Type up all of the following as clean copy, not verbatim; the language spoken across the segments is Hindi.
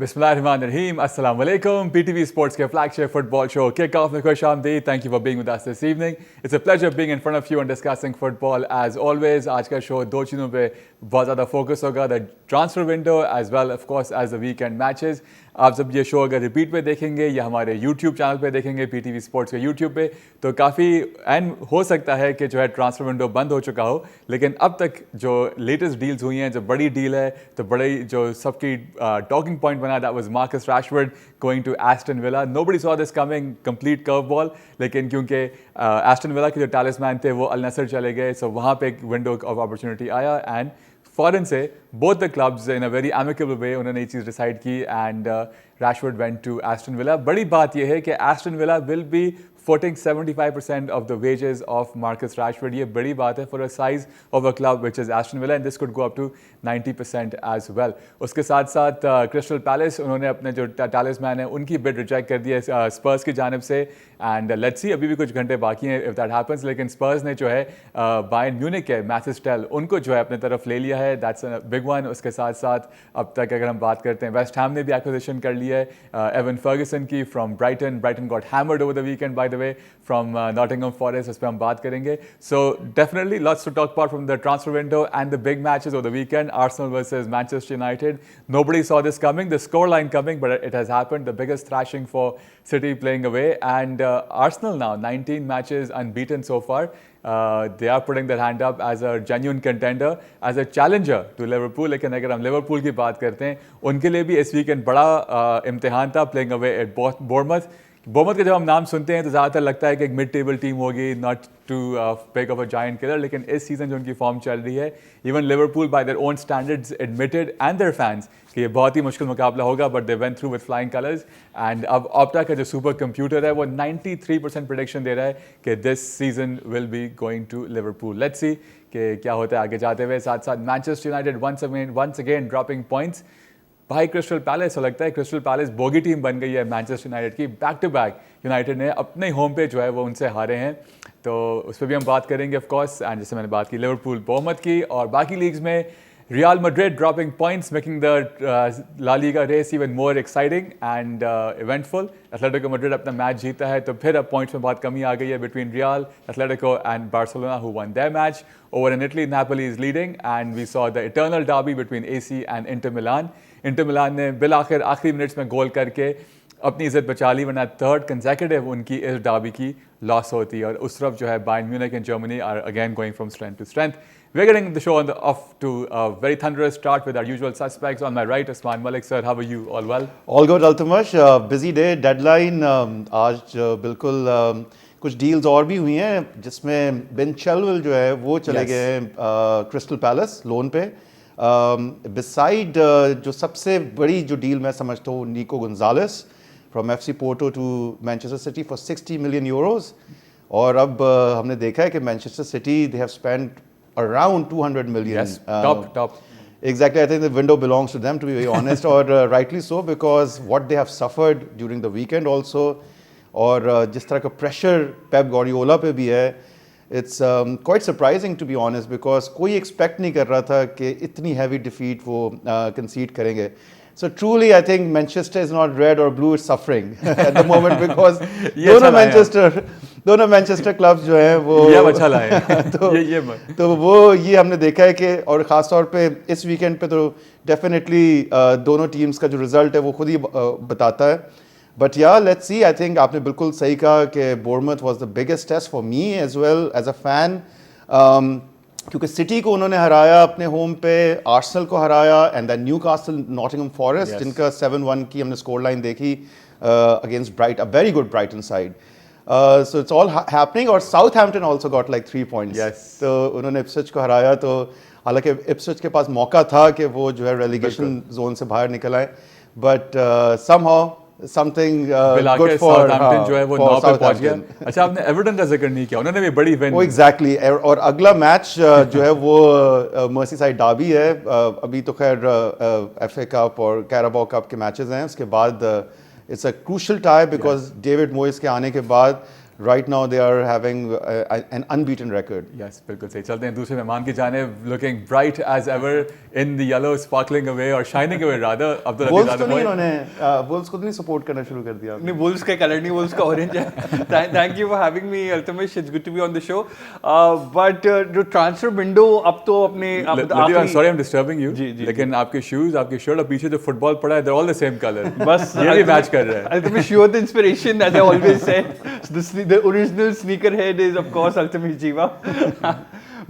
Bismillahirrahmanirrahim. Assalamu alaikum. PTV Sports के flagship football show kickoff में खुश आमदीद. Thank you for being with us this evening. It's a pleasure being in front of you and discussing football as always. आज का show दो चीज़ों पे बहुत ज़्यादा focus होगा. The transfer window as well of course as the weekend matches. आप जब ये शो अगर रिपीट पे देखेंगे या हमारे YouTube चैनल पे देखेंगे PTV स्पोर्ट्स के YouTube पे तो काफ़ी एंड हो सकता है कि जो है ट्रांसफर विंडो बंद हो चुका हो, लेकिन अब तक जो लेटेस्ट डील्स हुई हैं, जो बड़ी डील है तो बड़ी जो सबकी टॉकिंग पॉइंट बना that was Marcus Rashford going to Aston Villa. Nobody saw this coming, complete curve ball, लेकिन क्योंकि एस्टन विला के जो टैलिस्मैन थे वो अल नसर चले गए, सो वहाँ पे एक विंडो ऑफ अपॉर्चुनिटी आया एंड फॉरन से both the clubs in a very amicable way उन्होंने ये चीज़ डिसाइड की and Rashford went to Aston Villa. बड़ी बात यह है कि Aston Villa will be footing 75% of the wages of Marcus Rashford. ये बड़ी बात है for a size of a club which is Aston Villa and this could go up to 90% as well. उसके साथ साथ क्रिस्टल पैलेस उन्होंने अपने जो टैलिस्मैन है उनकी बिड रिजेक्ट कर दी है स्पर्स की जानिब से एंड लेट्स सी अभी भी कुछ घंटे बाकी हैं इफ दैट हैपेंस, लेकिन स्पर्स ने जो है बायर्न म्यूनिख के मैथ्यूस टेल उनको जो है अपने तरफ ले लिया है. That's a big one. उसके साथ साथ अब तक अगर हम बात करते हैं वेस्ट हैम ने भी एक्विजिशन कर लिया है एवन फर्गसन की from Brighton got hammered over the weekend by the way from Nottingham Forest. उस पर हम बात करेंगे. So definitely lots to talk about from the transfer window and the big matches of the weekend. Arsenal versus Manchester United. Nobody saw this coming, the scoreline coming, but it has happened. The biggest thrashing for City playing away and Arsenal now 19 matches unbeaten so far. They are putting their hand up as a genuine contender, as a challenger to Liverpool. लेकिन अगर हम लिवरपूल की बात करते हैं उनके लिए भी इस वीकेंड बड़ा इम्तिहान था playing away at बोर्नमथ का जब हम नाम सुनते हैं तो ज़्यादातर लगता है कि एक मिड टेबल टीम होगी, not to pick of a giant killer, लेकिन इस सीज़न जो उनकी फॉर्म चल रही है even Liverpool by their own standards admitted and their fans कि ये बहुत ही मुश्किल मुकाबला होगा, but they went through with flying colours and अब ऑप्टा का जो सुपर कंप्यूटर है वो 93% प्रेडिक्शन दे रहा है कि this season will be going to Liverpool. Let's see कि क्या होता है आगे जाते हुए. साथ साथ Manchester United once again dropping points. भाई क्रिस्टल पैलेस, लगता है क्रिस्टल पैलेस बोगी टीम बन गई है मैनचेस्टर यूनाइटेड की. बैक टू बैक यूनाइटेड ने अपने होम पे जो है वो उनसे हारे हैं, तो उस पर भी हम बात करेंगे ऑफ कोर्स. एंड जैसे मैंने बात की लिवरपूल बोर्नमथ की और बाकी लीग्स में Real Madrid dropping points making the La Liga race even more exciting and eventful. Atletico Madrid अपना मैच जीता है तो फिर अब पॉइंट्स में बहुत कमी आ गई है between Real, Atletico and Barcelona who won their match. Over in Italy Napoli is leading and we saw the eternal derby between AC and Inter Milan. Inter Milan ने बिल आखिरी मिनट्स में गोल करके अपनी इज्जत बचा ली, वरना थर्ड कंसेक्यूटिव उनकी इस डाबी की लॉस होती है. और उस तरफ जो है Bayern Munich and Germany are again going from strength to strength. We're getting the show off to a very thunderous start with our usual suspects. On my right, Usman Malik. Sir, how are you? All well? All good, Altamash. Busy day, deadline. आज बिल्कुल कुछ डील्स और भी हुई हैं जिसमें बेन चिलवेल जो है वो चले गए हैं क्रिस्टल पैलेस लोन पे. बिसाइड जो सबसे बड़ी जो डील मैं समझता हूँ Nico Gonzalez from FC Porto to Manchester City for 60 million euros. और अब हमने देखा है कि Manchester City they have spent around 200 million. Yes, top. Exactly, I think the window belongs to them, to be very honest, or rightly so, because what they have suffered during the weekend also, और जिस तरह का pressure Pep Guardiola पे भी है, it's quite surprising to be honest, because कोई expect नहीं कर रहा था कि इतनी heavy defeat वो concede करेंगे. So truly, I think Manchester is not red or blue; it's suffering at the moment because दोनों मैनचेस्टर क्लब्स जो हैं वो अच्छा लाए तो वो ये हमने देखा है कि और ख़ास तौर पे इस वीकेंड पे तो डेफिनेटली दोनों टीम्स का जो रिजल्ट है वो खुद ही बताता है. बट या लेट्स सी. आई थिंक आपने बिल्कुल सही कहा कि Bournemouth was the biggest test for me as well as a fan, क्योंकि सिटी को उन्होंने हराया अपने होम पे, आर्सेनल को हराया and then Newcastle Nottingham Forest जिनका 7-1 की हमने स्कोर लाइन देखी against Bright, a very good Brighton side. So it's all happening. और Southampton also got like 3 points. Yes. तो उन्होंने इप्सविच को हराया, तो हालांकि इप्सविच के पास मौका था कि वो जो है relegation zone से बाहर निकल आए, but somehow something good for Southampton जो है वो 9 पे पहुंच गया. अच्छा, आपने एवर्टन का जिक्र नहीं किया, उन्होंने भी बड़ी विन. वो exactly. और अगला मैच जो है वो मर्सीसाइड डार्बी है. अभी तो खैर FA कप और कैराबाओ कप के मैचेस हैं. उसके बाद it's a crucial tie because David Moyes के आने के बाद right now they are having an unbeaten record. Yes बिल्कुल सही। चलते हैं दूसरे मेहमान की जानिब। Looking bright as ever in the yellow, sparkling away और shining away rather. Abdul Wolves Aziz तो नहीं, आदम इन्होंने वुल्व्स को तो नहीं सपोर्ट करना शुरू कर दिया? नहीं, वुल्व्स का कलर नहीं, वुल्व्स का ऑरेंज है। Thank you for having me Altamash, it's good to be on the show. But जो ट्रांसफर विंडो अब तो अपने sorry I am disturbing you, जी, जी, लेकिन आपके शूज, आपकी शर्ट और पीछे जो फुटबॉल पड़ा है, they all the same colour. बस ये भी मैच कर रहा है। Ultimash, you are the inspiration, as I always said. The original sneakerhead is, of course, Ultimash Jiva.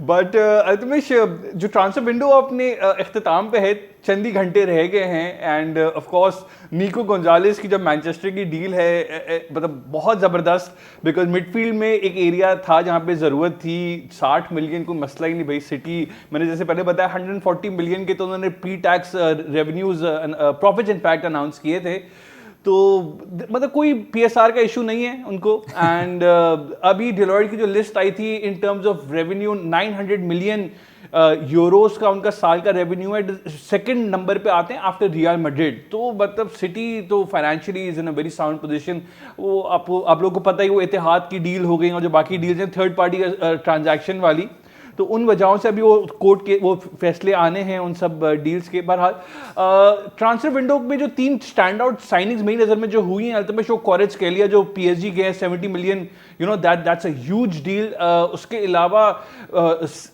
But Ultimash, जो ट्रांसफर विंडो अपने इख्तिताम पे है, चंद ही घंटे रह गए हैं, एंड ऑफ कोर्स निको गोंजालेस की जब मैनचेस्टर की डील है, मतलब बहुत ज़बरदस्त, बिकॉज मिडफील्ड में एक एरिया था जहाँ पे ज़रूरत थी। 60 मिलियन को मसला ही नहीं भाई। सिटी, मैंने जैसे पहले बताया 140 मिलियन के तो उन्होंने pre tax revenues profit in fact announce किए थे, तो मतलब कोई पीएसआर का इशू नहीं है उनको। एंड अभी डिलॉयट की जो लिस्ट आई थी in terms of revenue, 900 million Euros का उनका साल का रेवेन्यू है। सेकंड नंबर पे आते हैं आफ्टर रियल मैड्रिड। तो मतलब सिटी तो financially is in a very sound position. वो आप लोगों को पता ही, वो इतिहाद की डील हो गई और जो बाकी डील्स हैं थर्ड पार्टी ट्रांजैक्शन वाली, तो उन वजहों से अभी वो कोर्ट के वो फैसले आने हैं उन सब डील्स के। बहरहाल ट्रांसफर विंडो में जो 3 स्टैंड आउट साइनिंग्स मेरी नज़र में जो हुई हैं, अल्तमिश, वो क्वारेज केलिया जो पीएसजी गए 70 million, you know that's a huge deal. उसके अलावा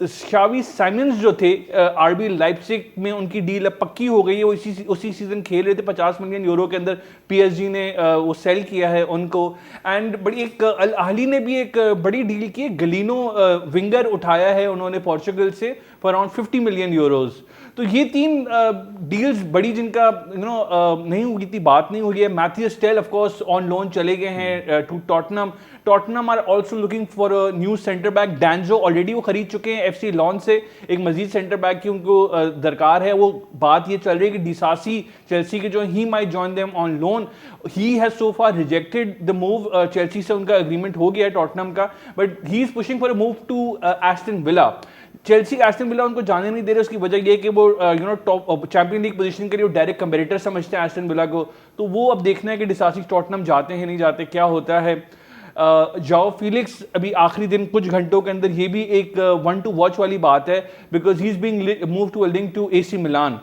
शावी साइमंस जो थे आरबी लाइप्जिग में, उनकी डील अब पक्की हो गई है। वो उसी सीजन खेल रहे थे, 50 मिलियन यूरो के अंदर पीएसजी ने वो सेल किया है उनको। एंड बड़ी एक अल अहली ने भी एक बड़ी डील की, गलीनो विंगर उठाया है उन्होंने पोर्चुगल से फॉर अराउंड 50 मिलियन यूरोज। तो ये 3 डील्स बड़ी जिनका नहीं हुई थी, बात नहीं हुई है। Mathys Tel of course on loan चले गए हैं to Tottenham are also looking for a new centre back. Danso already वो खरीद चुके हैं एफसी लॉन से, एक मजीद सेंटर बैक की उनको दरकार है। वो बात ये चल रही है कि डिसासी चेल्सी के जो he might join them on loan. He has so far rejected the move, Chelsea से उनका एग्रीमेंट हो गया है टॉटनम का, but he is pushing for a move to Aston Villa. Chelsea Aston Villa उनको जाने नहीं दे रहे, उसकी वजह ये कि वो टॉप चैंपियन लीग पोजीशन के लिए डायरेक्ट कंपेटिटर समझते हैं एस्टन विला को। तो वो अब देखना है कि डिसासी टॉटनम जाते हैं नहीं जाते, क्या होता है। जाओ फीलिक्स अभी आखिरी दिन कुछ घंटों के अंदर, ये भी एक 1 टू वॉच वाली बात है, because he is being move to link to AC Milan.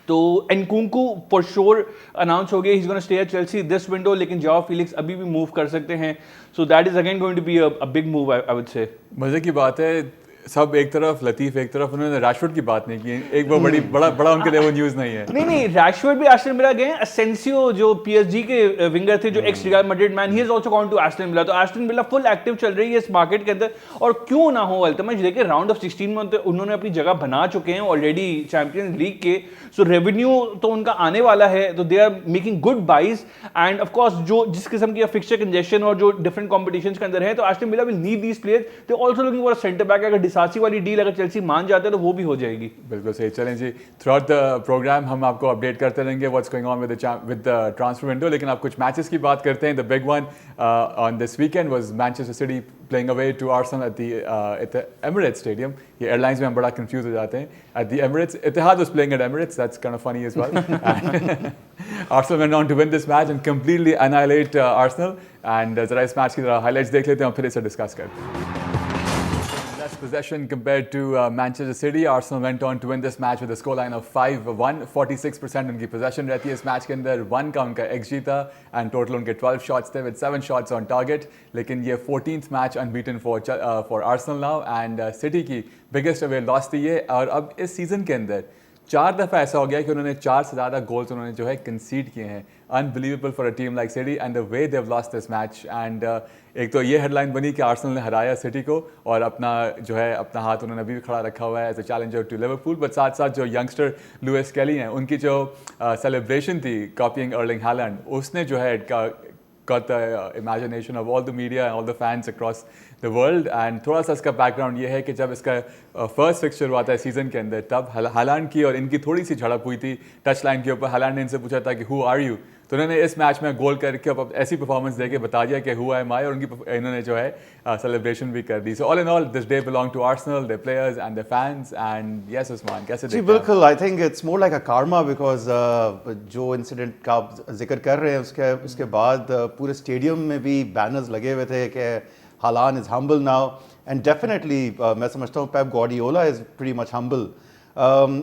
तो एनकुंकू फॉर श्योर अनाउंस हो गया, he is gonna stay at Chelsea this window, लेकिन जाओ फीलिक्स अभी भी मूव कर सकते हैं। So that is again going to be a big move, I would say. मजे की बात है, सब एक तरफ, लतीफ एक तरफ, उन्होंने रैशफोर्ड की बात नहीं की। एक वो बड़ा उनके लिए वो न्यूज़ नहीं है। नहीं, रैशफोर्ड भी एस्टन विला गए हैं। असेंसियो जो पीएसजी के विंगर थे, जो ex Real Madrid man, he is also gone to Aston Villa. तो एस्टन विला फुल एक्टिव चल रही है इस मार्केट के अंदर, और क्यों ना हो अल्तमिश, देखिए राउंड ऑफ 16 में उन्होंने अपनी जगह बना चुके हैं ऑलरेडी चैंपियंस लीग के। सो रेवेन्यू तो उनका आने वाला है, तो they are making good buys. And of course जो जिस किस्म की फिक्सचर कंजेशन और जो डिफरेंट कॉम्पिटिशंस के अंदर है, तो Aston Villa will need these players. They also looking for a centre back. अगर डिसासी वाली डील अगर चेल्सी मान जाता है तो वो भी हो जाएगी। बिल्कुल सही। चलें जी, थ्रू आउट द प्रोग्राम हम आपको अपडेट करते रहेंगे what's going on with the transfer window. लेकिन आप कुछ मैचेस की बात करते हैं। The big one on this weekend was Manchester City playing away to Arsenal at the Emirates Stadium. ये एयरलाइंस में हम बड़ा कंफ्यूज हो जाते हैं। At the Emirates, Etihad was playing at Emirates, that's kind of funny as well. Arsenal went on to win this match and completely annihilate Arsenal. And जरा इस मैच की जरा हाइलाइट्स देख लेते हैं और फिर इसे डिस्कस करते हैं। Less possession compared to Manchester City. Arsenal went on to win this match with a scoreline of 5-1. 46% उनकी possession रहती है इस मैच के अंदर। 1 का उनका XG था and total उनके 12 shots थे with 7 shots on target. लेकिन ये 14th match unbeaten for Arsenal now and City की biggest away loss थी ये। और अब इस सीजन के अंदर 4 दफ़ा ऐसा हो गया कि उन्होंने 4 से ज़्यादा गोल्स उन्होंने जो है कंसीड किए हैं। Unbelievable for a team like city and the way they have lost this match. And एक तो ये हेडलाइन बनी कि आर्सेनल ने हराया सिटी को और अपना जो है अपना हाथ उन्होंने अभी भी खड़ा रखा हुआ है as a challenger to Liverpool. But साथ साथ जो यंगस्टर लुइस केली हैं, उनकी जो सेलिब्रेशन थी कॉपीइंग अर्लिंग हालैंड, उसने जो है got the imagination of all the media and all the fans across the world. And थोड़ा सा इसका बैकग्राउंड ये है कि जब इसका फर्स्ट फिक्सचर हुआ था सीजन के अंदर, तब हालांड की और इनकी थोड़ी सी झड़प हुई थी टच लाइन के ऊपर। हालांड ने इनसे पूछा था कि हु आर यू, तो उन्होंने इस मैच में गोल करके अब ऐसी परफॉर्मेंस देके बता दिया कि हुआ है माई, और उनकी इन्होंने जो है सेलिब्रेशन भी कर दी। So all in all this day belong to Arsenal, their players and their fans. And yes Usman, कैसे जी देखते हैं? बिल्कुल, I think it's more like a karma, because जो इंसिडेंट का आप जिक्र कर रहे हैं उसके बाद पूरे स्टेडियम में भी बैनर्स लगे हुए थे कि हालांड is humble now, and definitely मैं समझता हूँ Pep Guardiola is pretty much humble.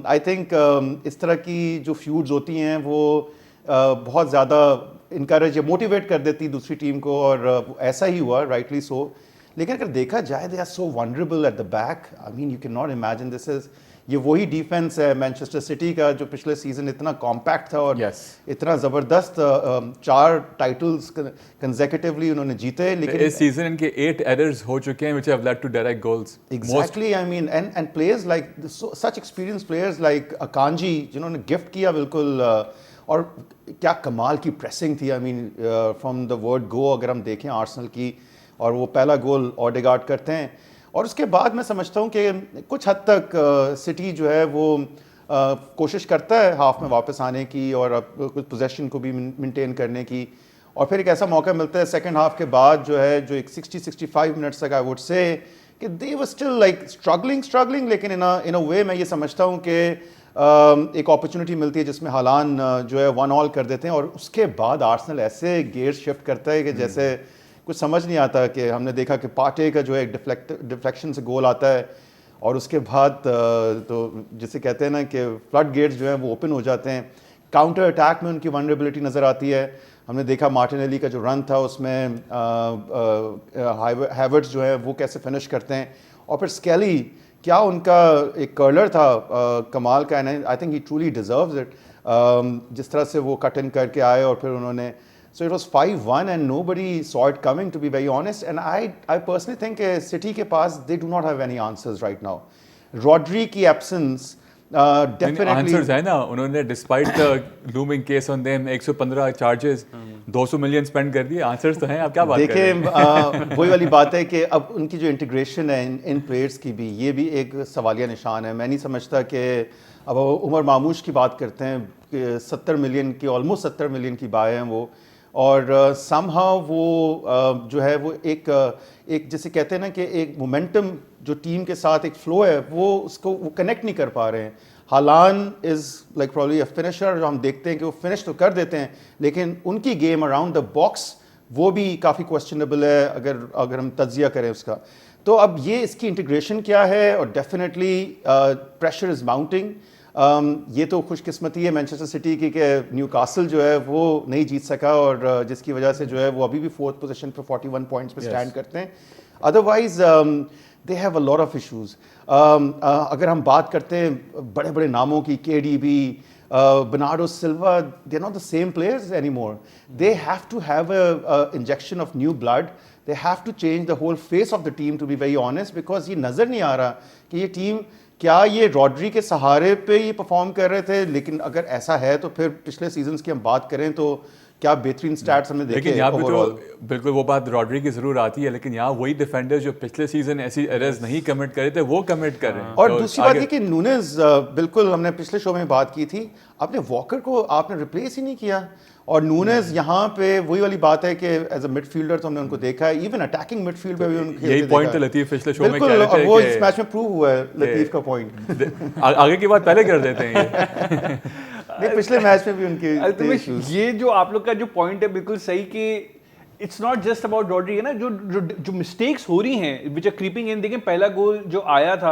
I think इस तरह की जो फ्यूड्स होती हैं वो बहुत ज़्यादा इनकरेज या मोटिवेट कर देती दूसरी टीम को, और ऐसा ही हुआ, राइटली सो। लेकिन अगर देखा जाए they are so vulnerable at the back. I mean you can not imagine this is, ये वही डिफेंस है मैनचेस्टर सिटी का जो पिछले सीजन इतना कॉम्पैक्ट था और Yes. इतना ज़बरदस्त 4 टाइटल्स कंसेक्यूटिवली उन्होंने जीते। लेकिन इस सीजन इनके 8 एरर्स हो चुके हैं which have led to direct goals. Exactly, I mean and players like such experience players like Akanji जिन्होंने गिफ्ट किया बिल्कुल, और क्या कमाल की प्रेसिंग थी। I mean from the word go अगर हम देखें आर्सेनल की, और वो पहला गोल ऑडेगार्ड करते हैं, और उसके बाद मैं समझता हूँ कि कुछ हद तक सिटी जो है वो कोशिश करता है हाफ में वापस आने की और कुछ पोजेशन को भी मेंटेन करने की, और फिर एक ऐसा मौका मिलता है सेकंड हाफ के बाद जो है, जो एक 60-65 मिनट्स तक आई वुड से कि दे वर स्टिल लाइक स्ट्रगलिंग, लेकिन इन अ वे मैं ये समझता हूँ कि एक अपॉर्चुनिटी मिलती है जिसमें हालांड जो है 1-1 कर देते हैं, और उसके बाद आर्सेनल ऐसे गेयर शिफ्ट करता है कि जैसे कुछ समझ नहीं आता। कि हमने देखा कि पार्टे का जो है डिफ्लेक्शन से गोल आता है, और उसके बाद तो जिसे कहते हैं ना कि फ्लड गेट्स जो हैं वो ओपन हो जाते हैं। काउंटर अटैक में उनकी वनरेबिलिटी नज़र आती है। हमने देखा मार्टिनेली का जो रन था उसमें हैवर्ट्स जो है वो कैसे फिनिश करते हैं, और फिर स्केली क्या उनका एक कर्लर था कमाल का, and I think he truly deserves it, जिस तरह से वो कट इन करके आए और फिर उन्होंने, so it was 5-1 and nobody saw it coming, to be very honest, and I personally think City के पास they do not have any answers right now. Rodri की absence definitely आंसर्स है ना, उन्होंने despite the looming case on them 115 charges 200 million spend कर दिए। आंसर्स तो हैं, आप क्या बात कर रहे हैं? देखिए वही वाली बात है कि अब उनकी जो इंटीग्रेशन है इन प्लेयर्स की भी, ये भी एक सवालिया निशान है। मैं नहीं समझता कि अब उमर मामूश की बात करते हैं कि 70 मिलियन की, ऑलमोस्ट 70 मिलियन की बाय हैं वो, और समहाउ वो जो है वो एक जिसे कहते हैं ना कि एक मोमेंटम जो टीम के साथ एक फ्लो है वो उसको वो कनेक्ट नहीं कर पा रहे हैं। हालांड is like probably a finisher, जो हम देखते हैं कि वो फिनिश तो कर देते हैं, लेकिन उनकी गेम अराउंड द बॉक्स वो भी काफ़ी क्वेश्चनेबल है अगर हम तज्जिया करें उसका। तो अब ये इसकी इंटीग्रेशन क्या है, और डेफिनेटली प्रेशर इज़ माउंटिंग। ये तो खुशकिस्मती है मैनचेस्टर सिटी की कि न्यूकासल जो है वो नहीं जीत सका, और जिसकी वजह से जो है वो अभी भी 4th पोजीशन पर 41 पॉइंट्स पे स्टैंड करते हैं। Otherwise they have a lot of issues. अगर हम बात करते हैं बड़े बड़े नामों की, KDB, Bernardo Silva, they're not the same players anymore. They have to have a injection of new blood. They have to change the whole face of the team, to be very honest, because ये नज़र नहीं आ रहा कि ये टीम क्या ये रॉड्री के सहारे पे ये परफॉर्म कर रहे थे। लेकिन अगर ऐसा है तो फिर पिछले सीजन्स की हम बात करें तो क्या बेहतरीन स्टैट्स हमने देखे। लेकिन यहाँ पे तो बिल्कुल वो बात रॉड्री की जरूर आती है, लेकिन यहाँ वही डिफेंडर्स जो पिछले सीजन ऐसी एरर्स नहीं कमिट करे थे वो कमिट कर रहे हैं। और तो दूसरी बात ये कि नूनेज, बिल्कुल हमने पिछले शो में बात की थी, आपने वॉकर को आपने रिप्लेस ही नहीं किया, और नूनेज यहाँ पे वही वाली बात है कि एज अ मिडफील्डर तो हमने उनको देखा है, इवन अटैकिंग मिडफील्ड में भी उनको यही पॉइंट तो लतीफ पिछले शो में कह रहे थे, और वो इस मैच में प्रूव हुआ है लतीफ का पॉइंट। आगे की बात पहले कर देते हैं ये। नहीं, पिछले मैच में भी उनके अल्तमिश, ये जो आप लोग का जो पॉइंट है बिल्कुल सही कि it's not just about Rodri है ना, जो मिस्टेक्स हो रही हैं विच आर क्रीपिंग इन। देखें पहला गोल जो आया था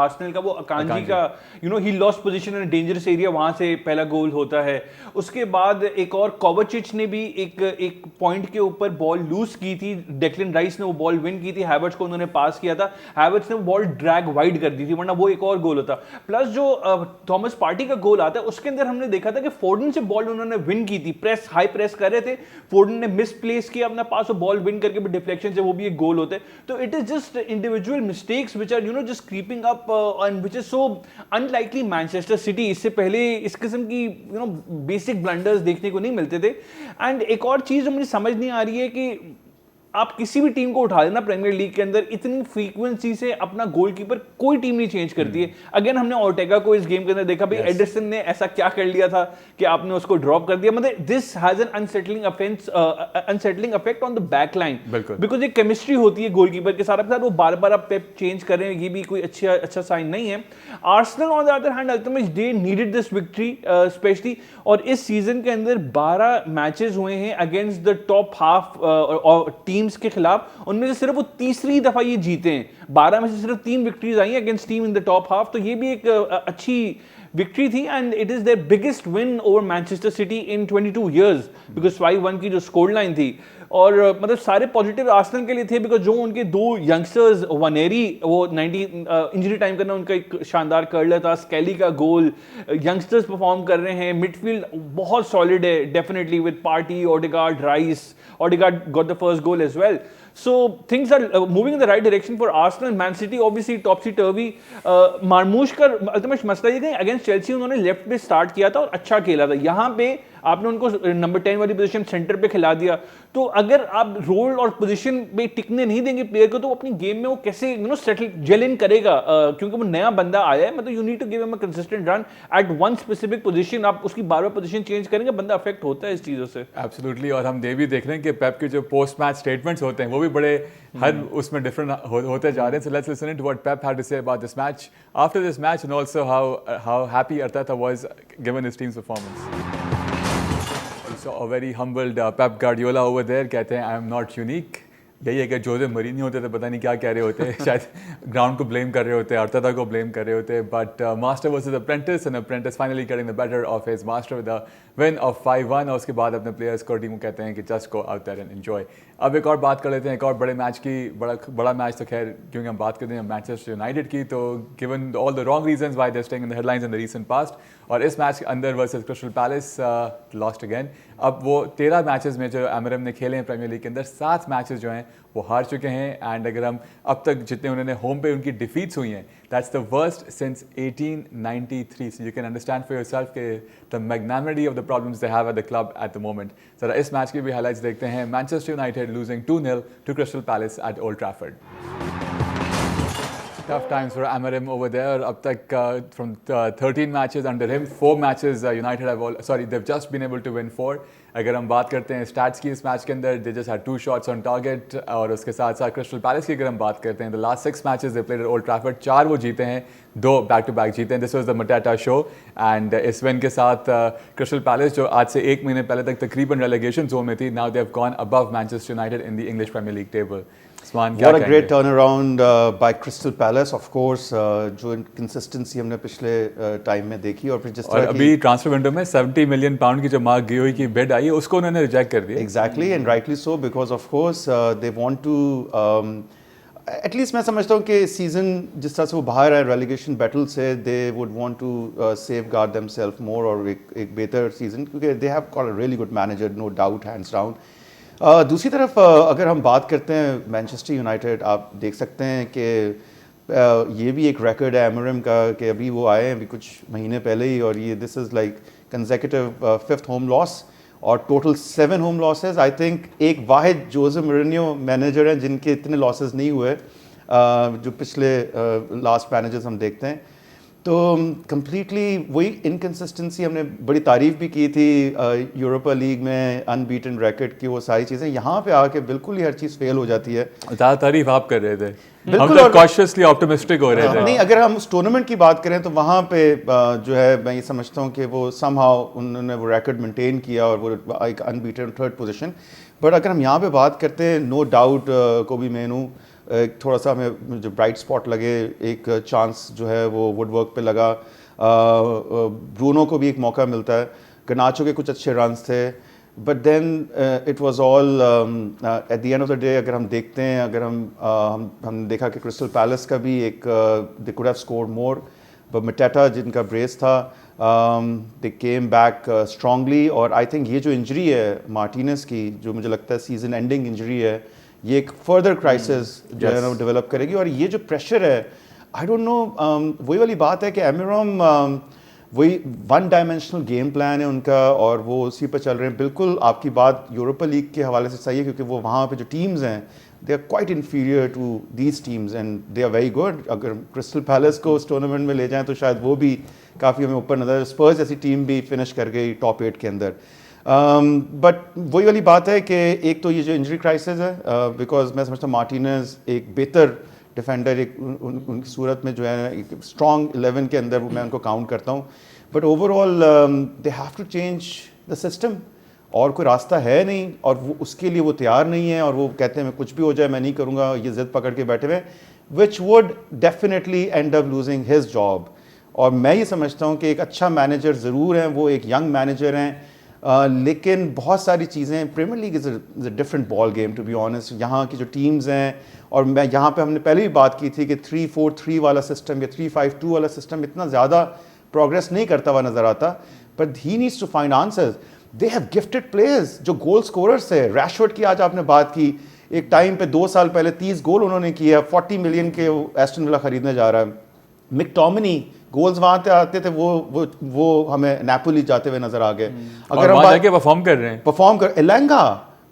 आर्सेनल का वो अकांजी का, you know he lost position in dangerous area, वहां से पहला गोल होता है। उसके बाद एक और कोवाचिच ने भी एक पॉइंट के ऊपर बॉल लूज की थी, डेक्लन राइस ने वो बॉल विन की थी, हैवर्ट्स को उन्होंने पास किया था, हैवर्ट्स ने बॉल ड्रैग वाइड कर दी थी, वरना वो एक और गोल होता। प्लस जो थॉमस पार्टी का गोल आता है उसके अंदर हमने देखा था कि फोर्डन से बॉल उन्होंने विन की थी, प्रेस हाई प्रेस कर रहे थे, फोर्डन ने मिस प्लेस किया अपना पास, बॉल विन करके भी डिफ्लेक्शन से वो भी एक गोल होते। तो it is just individual mistakes which are you know just creeping up and which is so unlikely Manchester City. इससे पहले इस किस्म की यू नो बेसिक ब्लंडर्स देखने को नहीं मिलते थे। एंड एक और चीज जो मुझे समझ नहीं आ रही है कि आप किसी भी टीम को उठा लेना प्रीमियर लीग के अंदर, इतनी फ्रीक्वेंसी से अपना गोलकीपर कोई टीम नहीं चेंज करती है। अगेन हमने ऑर्टेगा को इस गेम के अंदर देखा, भाई एडरसन ने ऐसा क्या कर लिया था कि आपने उसको ड्रॉप कर दिया। मतलब this has an unsettling effect on the back line, because एक केमिस्ट्री होती है गोलकीपर के साथ, वो बार बार आप चेंज कर रहे हैं, ये भी कोई अच्छा साइन नहीं है। Arsenal on the other hand ultimately they needed this victory specially, और इस सीजन के अंदर 12 मैचेस हुए हैं against the top half teams के खिलाफ, उनमें से सिर्फ वो तीसरी दफा ये जीते हैं। 12 में से सिर्फ 3 विक्ट्रीज आई हैं against team in the top half, तो ये भी एक अच्छी विक्ट्री थी, and it is their biggest win over Manchester city in 22 years, because 5-1 की जो स्कोर लाइन थी। और मतलब सारे पॉजिटिव आर्सेनल के लिए थे, बिकॉज जो उनके 2 यंगस्टर्स, वनेरी वो 90 इंजरी टाइम करना उनका एक शानदार कर्लर था, स्केली का गोल, यंगस्टर्स परफॉर्म कर रहे हैं, मिडफील्ड बहुत सॉलिड है definitely with Partey, Odegaard, Rice. Odegaard got the first goal as well, so things are moving in the right direction for Arsenal. Man City obviously topsy turvy. मार्मूश का अल्टीमेट मसला ये कि अगेंस्ट चेल्सी उन्होंने लेफ्ट पे स्टार्ट किया था और अच्छा खेला था, यहाँ पे आपने उनको नंबर 10 वाली पोजीशन सेंटर पे खिला दिया, तो अगर आप रोल और पोजीशन पे टिकने नहीं देंगे प्लेयर को, तो अपनी गेम में वो कैसे सेटल जेल इन करेगा, क्योंकि वो नया बंदा आया है। मतलब you need to give him a consistent run at one specific position, आप उसकी बार-बार पोजीशन चेंज करेंगे, बंदा अफेक्ट होता है इस चीज़ों से। एब्सोल्युटली, और हम ये भी देख रहे हैं कि पेप के जो पोस्ट मैच स्टेटमेंट्स होते हैं वो भी बड़े हर उसमें डिफरेंट होते जा रहे हैं। So let's listen to what Pep had to say about this match after this match, and also how happy Arteta was given his team's performance. So a very humbled Pep Guardiola over there, कहते हैं I am not unique. यही है कि जोसे मरीनी होते थे पता नहीं क्या कह रहे होते, शायद ग्राउंड को ब्लेम कर रहे होते, Arteta को ब्लेम कर रहे होते, but master versus apprentice, and apprentice finally getting the better of his master with a win of 5-1, और उसके बाद अपने प्लेयर्स को टीम को कहते हैं कि just go out there and enjoy. अब एक और बात कर लेते हैं, एक और बड़े मैच की, बड़ा मैच तो खैर क्योंकि हम बात करते हैं मैनचेस्टर यूनाइटेड की, तो given all the wrong reasons why they are staying in the headlines in the recent past, और इस मैच के अंदर versus Crystal Palace lost again. अब वो 13 मैचेस में जो एमरम ने खेले हैं प्रीमियर लीग के अंदर, 7 मैचेस जो हैं वो हार चुके हैं, एंड अगर हम अब तक जितने उन्होंने होम पे उनकी डिफीट्स हुई हैं, that's the worst since 1893। So you can understand for yourself के the magnanimity of the problems they have at the club at the moment. जरा इस मैच की भी हाइलाइट्स देखते हैं। Manchester United losing 2-0 to Crystal Palace at Old Trafford. Tough times for Amorim over there. Up tak from 13 matches under him, 4 matches United have they've just been able to win 4. अगर हम बात करते हैं स्टैट्स की इस मैच के अंदर, they just had 2 shots on target, और उसके साथ साथ क्रिस्टल पैलेस की अगर हम बात करते हैं, the last 6 matches they played at Old Trafford, 4 वो जीते हैं, 2 back to back जीते हैं। This was the Mateta show, and इस विन के साथ क्रिस्टल पैलेस जो आज से 1 महीने पहले तक तकरीबन relegation zone में थी, now they have gone above Manchester United in the English Premier League table. What a great turnaround by Crystal Palace, of course, जो consistency हमने पिछले टाइम में देखी, और फिर जिस तरह अभी ट्रांसफर विंडो में 70 मिलियन पाउंड की जो मार्क गियोई की बिड आई है उसको उन्होंने रिजेक्ट कर दिया। Exactly, and rightly so, because of course they want to at least मैं समझता हूँ कि सीजन जिस तरह से वो बाहर है relegation battle से, they would want to safeguard themselves more, और एक बेहतर सीजन, क्योंकि they have got a really good manager, no doubt, hands down. दूसरी तरफ अगर हम बात करते हैं मैनचेस्टर यूनाइटेड, आप देख सकते हैं कि ये भी एक रिकॉर्ड है एमरम का कि अभी वो आए हैं अभी कुछ महीने पहले ही, और ये this is like consecutive 5th home loss, और total 7 home losses. I think एक वाहिद जोसे मोरिन्यो मैनेजर हैं जिनके इतने लॉसेस नहीं हुए जो पिछले लास्ट मैनेजर्स हम देखते हैं। तो कंप्लीटली वही इनकन्सिस्टेंसी, हमने बड़ी तारीफ भी की थी यूरोपा लीग में अनबीटन रैकेट की, वो सारी चीज़ें यहाँ पे आके बिल्कुल ही हर चीज़ फेल हो जाती है। ज़्यादा तारीफ आप कर रहे थे, हम तो कॉशियसली ऑप्टिमिस्टिक हो रहे थे। नहीं, अगर हम उस टूर्नामेंट की बात करें तो वहाँ पे जो है मैं ये समझता हूँ कि वो समहाउ उन्होंने वो रैकेट मेंटेन किया, और वो एक अनबीटन 3rd पोजीशन। बट अगर हम यहाँ पे बात करते हैं, नो डाउट कोबी मेनू एक थोड़ा सा हमें जो ब्राइट स्पॉट लगे, एक चांस जो है वो वुडवर्क पे लगा, ब्रूनो को भी एक मौका मिलता है, गनाचो के कुछ अच्छे रन्स थे, but then it was all at the end of the day. अगर हम देखते हैं, अगर हम देखा कि क्रिस्टल पैलेस का भी एक they could have scored more, but Mateta जिनका ब्रेस था, दे केम बैक स्ट्रांगली, और आई थिंक ये जो इंजरी है मार्टिनेस की, जो मुझे लगता है सीजन एंडिंग इंजरी है, ये एक फर्दर क्राइसिस जो है ना डेवलप करेगी, और ये जो प्रेशर है, आई डोंट नो, वही वाली बात है कि एमरम वही वन डायमेंशनल गेम प्लान है उनका और वो उसी पर चल रहे हैं। बिल्कुल आपकी बात यूरोपा लीग के हवाले से सही है, क्योंकि वो वहाँ पे जो टीम्स हैं they are quite inferior to these teams and they are very good. अगर क्रिस्टल पैलेस को उस टूर्नामेंट में ले जाएं तो शायद वो भी काफ़ी हमें ऊपर नजर, स्पर्स जैसी टीम भी फिनिश कर गई टॉप 8 के अंदर। बट वही वाली बात है कि एक तो ये जो इंजरी क्राइसिस है, बिकॉज मैं समझता हूँ मार्टिनेज एक बेहतर डिफेंडर, एक उनकी सूरत में जो है एक स्ट्रॉन्ग 11 के अंदर मैं उनको काउंट करता हूँ। But overall they have to change the system, और कोई रास्ता है नहीं, और वो उसके लिए वो तैयार नहीं है, और वो कहते हैं मैं कुछ भी हो जाए मैं नहीं करूँगा, ये जिद पकड़ के बैठे हुए, which would definitely and up losing his job. और मैं ये समझता हूँ कि एक अच्छा मैनेजर ज़रूर है, वो एक यंग मैनेजर हैं, लेकिन बहुत सारी चीज़ें, Premier League is a different ball game to be honest. यहाँ की जो टीम्स हैं, और मैं यहाँ पे हमने पहले भी बात की थी कि 3-4-3 वाला सिस्टम या 3-5-2 वाला सिस्टम इतना ज़्यादा प्रोग्रेस नहीं करता हुआ नज़र आता, but he needs to find answers. They have gifted players जो गोल स्कोरर्स है। रैशवर्ड की आज आपने बात की, एक टाइम पे 2 साल पहले 30 गोल उन्होंने किया, 40 मिलियन के एस्टन विला खरीदने जा रहा है। मिकटोमिनी गोल्स वहां पे आते थे, वो हमें नेपोली जाते हुए नजर आ गए। अगर हम जाके परफॉर्म कर रहे हैं, परफॉर्म कर एलेंगा,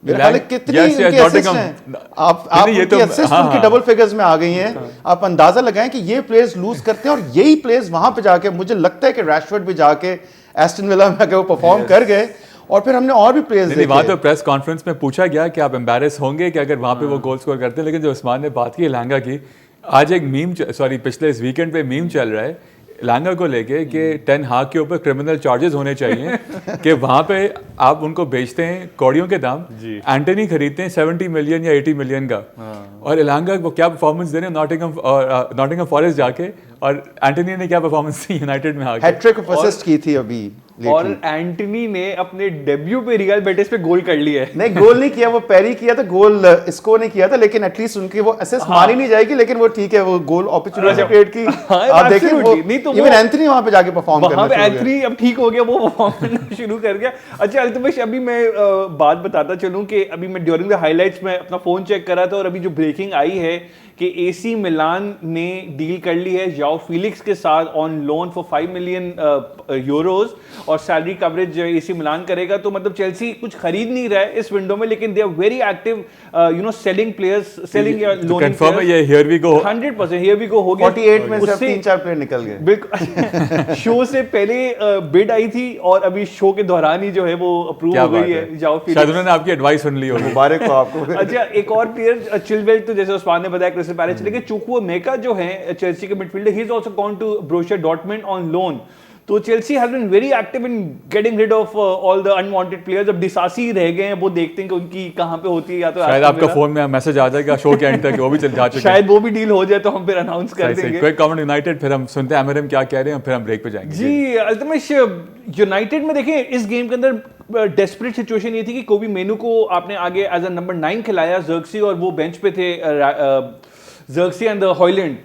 मेरे ख्याल में कितनी yes, उनके असिस्ट हैं, आप ये तो उनकी असिस्ट उनकी डबल फिगर्स में आ गई हैं। आप अंदाजा लगाएं कि ये प्लेयर्स लूज करते हैं, और यही प्लेयर्स वहां पे जाके, मुझे लगता है कि रैशवर्ड भी जाके एस्टन विला में आके वो परफॉर्म कर गए, और फिर हमने और भी प्लेयर्स देखे। वहाँ तो प्रेस कॉन्फ्रेंस में पूछा गया कि आप एम्बैरेस होंगे कि अगर वहाँ पे वो गोल स्कोर करते हैं, लेकिन जो उस्मान ने बात की एलांगा की, आज एक मीम, सॉरी पिछले इस वीकेंड पे मीम चल रहा है लांगा को लेके कि टेन हाग के ऊपर क्रिमिनल चार्जेस होने चाहिए कि वहाँ पे आप उनको बेचते हैं कौड़ियों के दाम, एंटनी खरीदते हैं 70 मिलियन या 80 मिलियन का, और इलांगा वो क्या परफॉर्मेंस दे रहे हैं नॉटिंघम फॉरेस्ट जाके, और एंटनी ने क्या परफॉर्मेंस दी यूनाइटेड में आके, हैट्रिक ऑफ असिस्ट की थी अभी। और एंटनी ने अपने डेब्यू पे रियल बेटिस पे गोल कर लिया है। नहीं, गोल नहीं किया, वो पैरी किया था, गोल इसको नहीं किया था, लेकिन एटलीस्ट उनकी वो असिस्ट मानी नहीं जाएगी, लेकिन वो ठीक है, वो गोल अपॉर्चुनिटी क्रिएट की। आप देखिए वो इवन एंथनी वहां पे जाके परफॉर्म करना शुरू हो गया। एंथनी अब ठीक हो गया, वो परफॉर्म करना शुरू कर गया। अच्छा अल्तमश, अभी मैं बात बताता चलूं कि अभी मैं ड्यूरिंग द हाइलाइट्स में अपना फोन चेक कर रहा था, और अभी जो ब्रेकिंग आई है कि एसी मिलान ने डील कर ली है जाओ फीलिक्स के साथ on loan for 5 million euros, और सैलरी कवरेज एसी मिलान करेगा। तो मतलब चेल्सी कुछ खरीद नहीं रहा है इस विंडो में, लेकिन they are very active selling players, selling या लोनिंग। कंफर्म है ये here we go 100% here we go हो गया। 48 में से 3-4 प्लेयर निकल गए। बिल्कुल शो से पहले बिड आई थी, और अभी शो के दौरान ही जो है वो अप्रूव हो गई है जाओ फीलिक्स। शायद उन्होंने आपकी एडवाइस सुन ली होगी। मुबारक हो आपको। अच्छा एक और प्लेयर चिलवेल, तो जैसे उस्मान ने बताया क्रिस्टल पैलेस चले गए। चुक्वुएमेका जो है चेल्सी के midfielder, he is also gone to Borussia Dortmund on loan. तो Chelsea has been very active in getting rid of all the unwanted players. अब डिसासी रह गए हैं, वो देखते हैं कि उनकी कहां पे होती है, या तो शायद आपका फोन में मैसेज आ जाएगा शो के एंड तक, वो भी चल जा चुके हैं, शायद वो भी डील हो जाए तो हम फिर अनाउंस कर देंगे। क्विक कमेंट यूनाइटेड, फिर हम सुनते हैं एमरएम क्या कह रहे हैं, फिर हम ब्रेक पे जाएंगे। जी अल्तमश, यूनाइटेड में देखें इस गेम के अंदर डेस्परेट सिचुएशन ये थी कि कोबी मेनू को आपने आगे एज अ नंबर 9 खिलाया, जर्क्सी, और वो बेंच पे थे जर्क्सी एंड हॉयलैंड।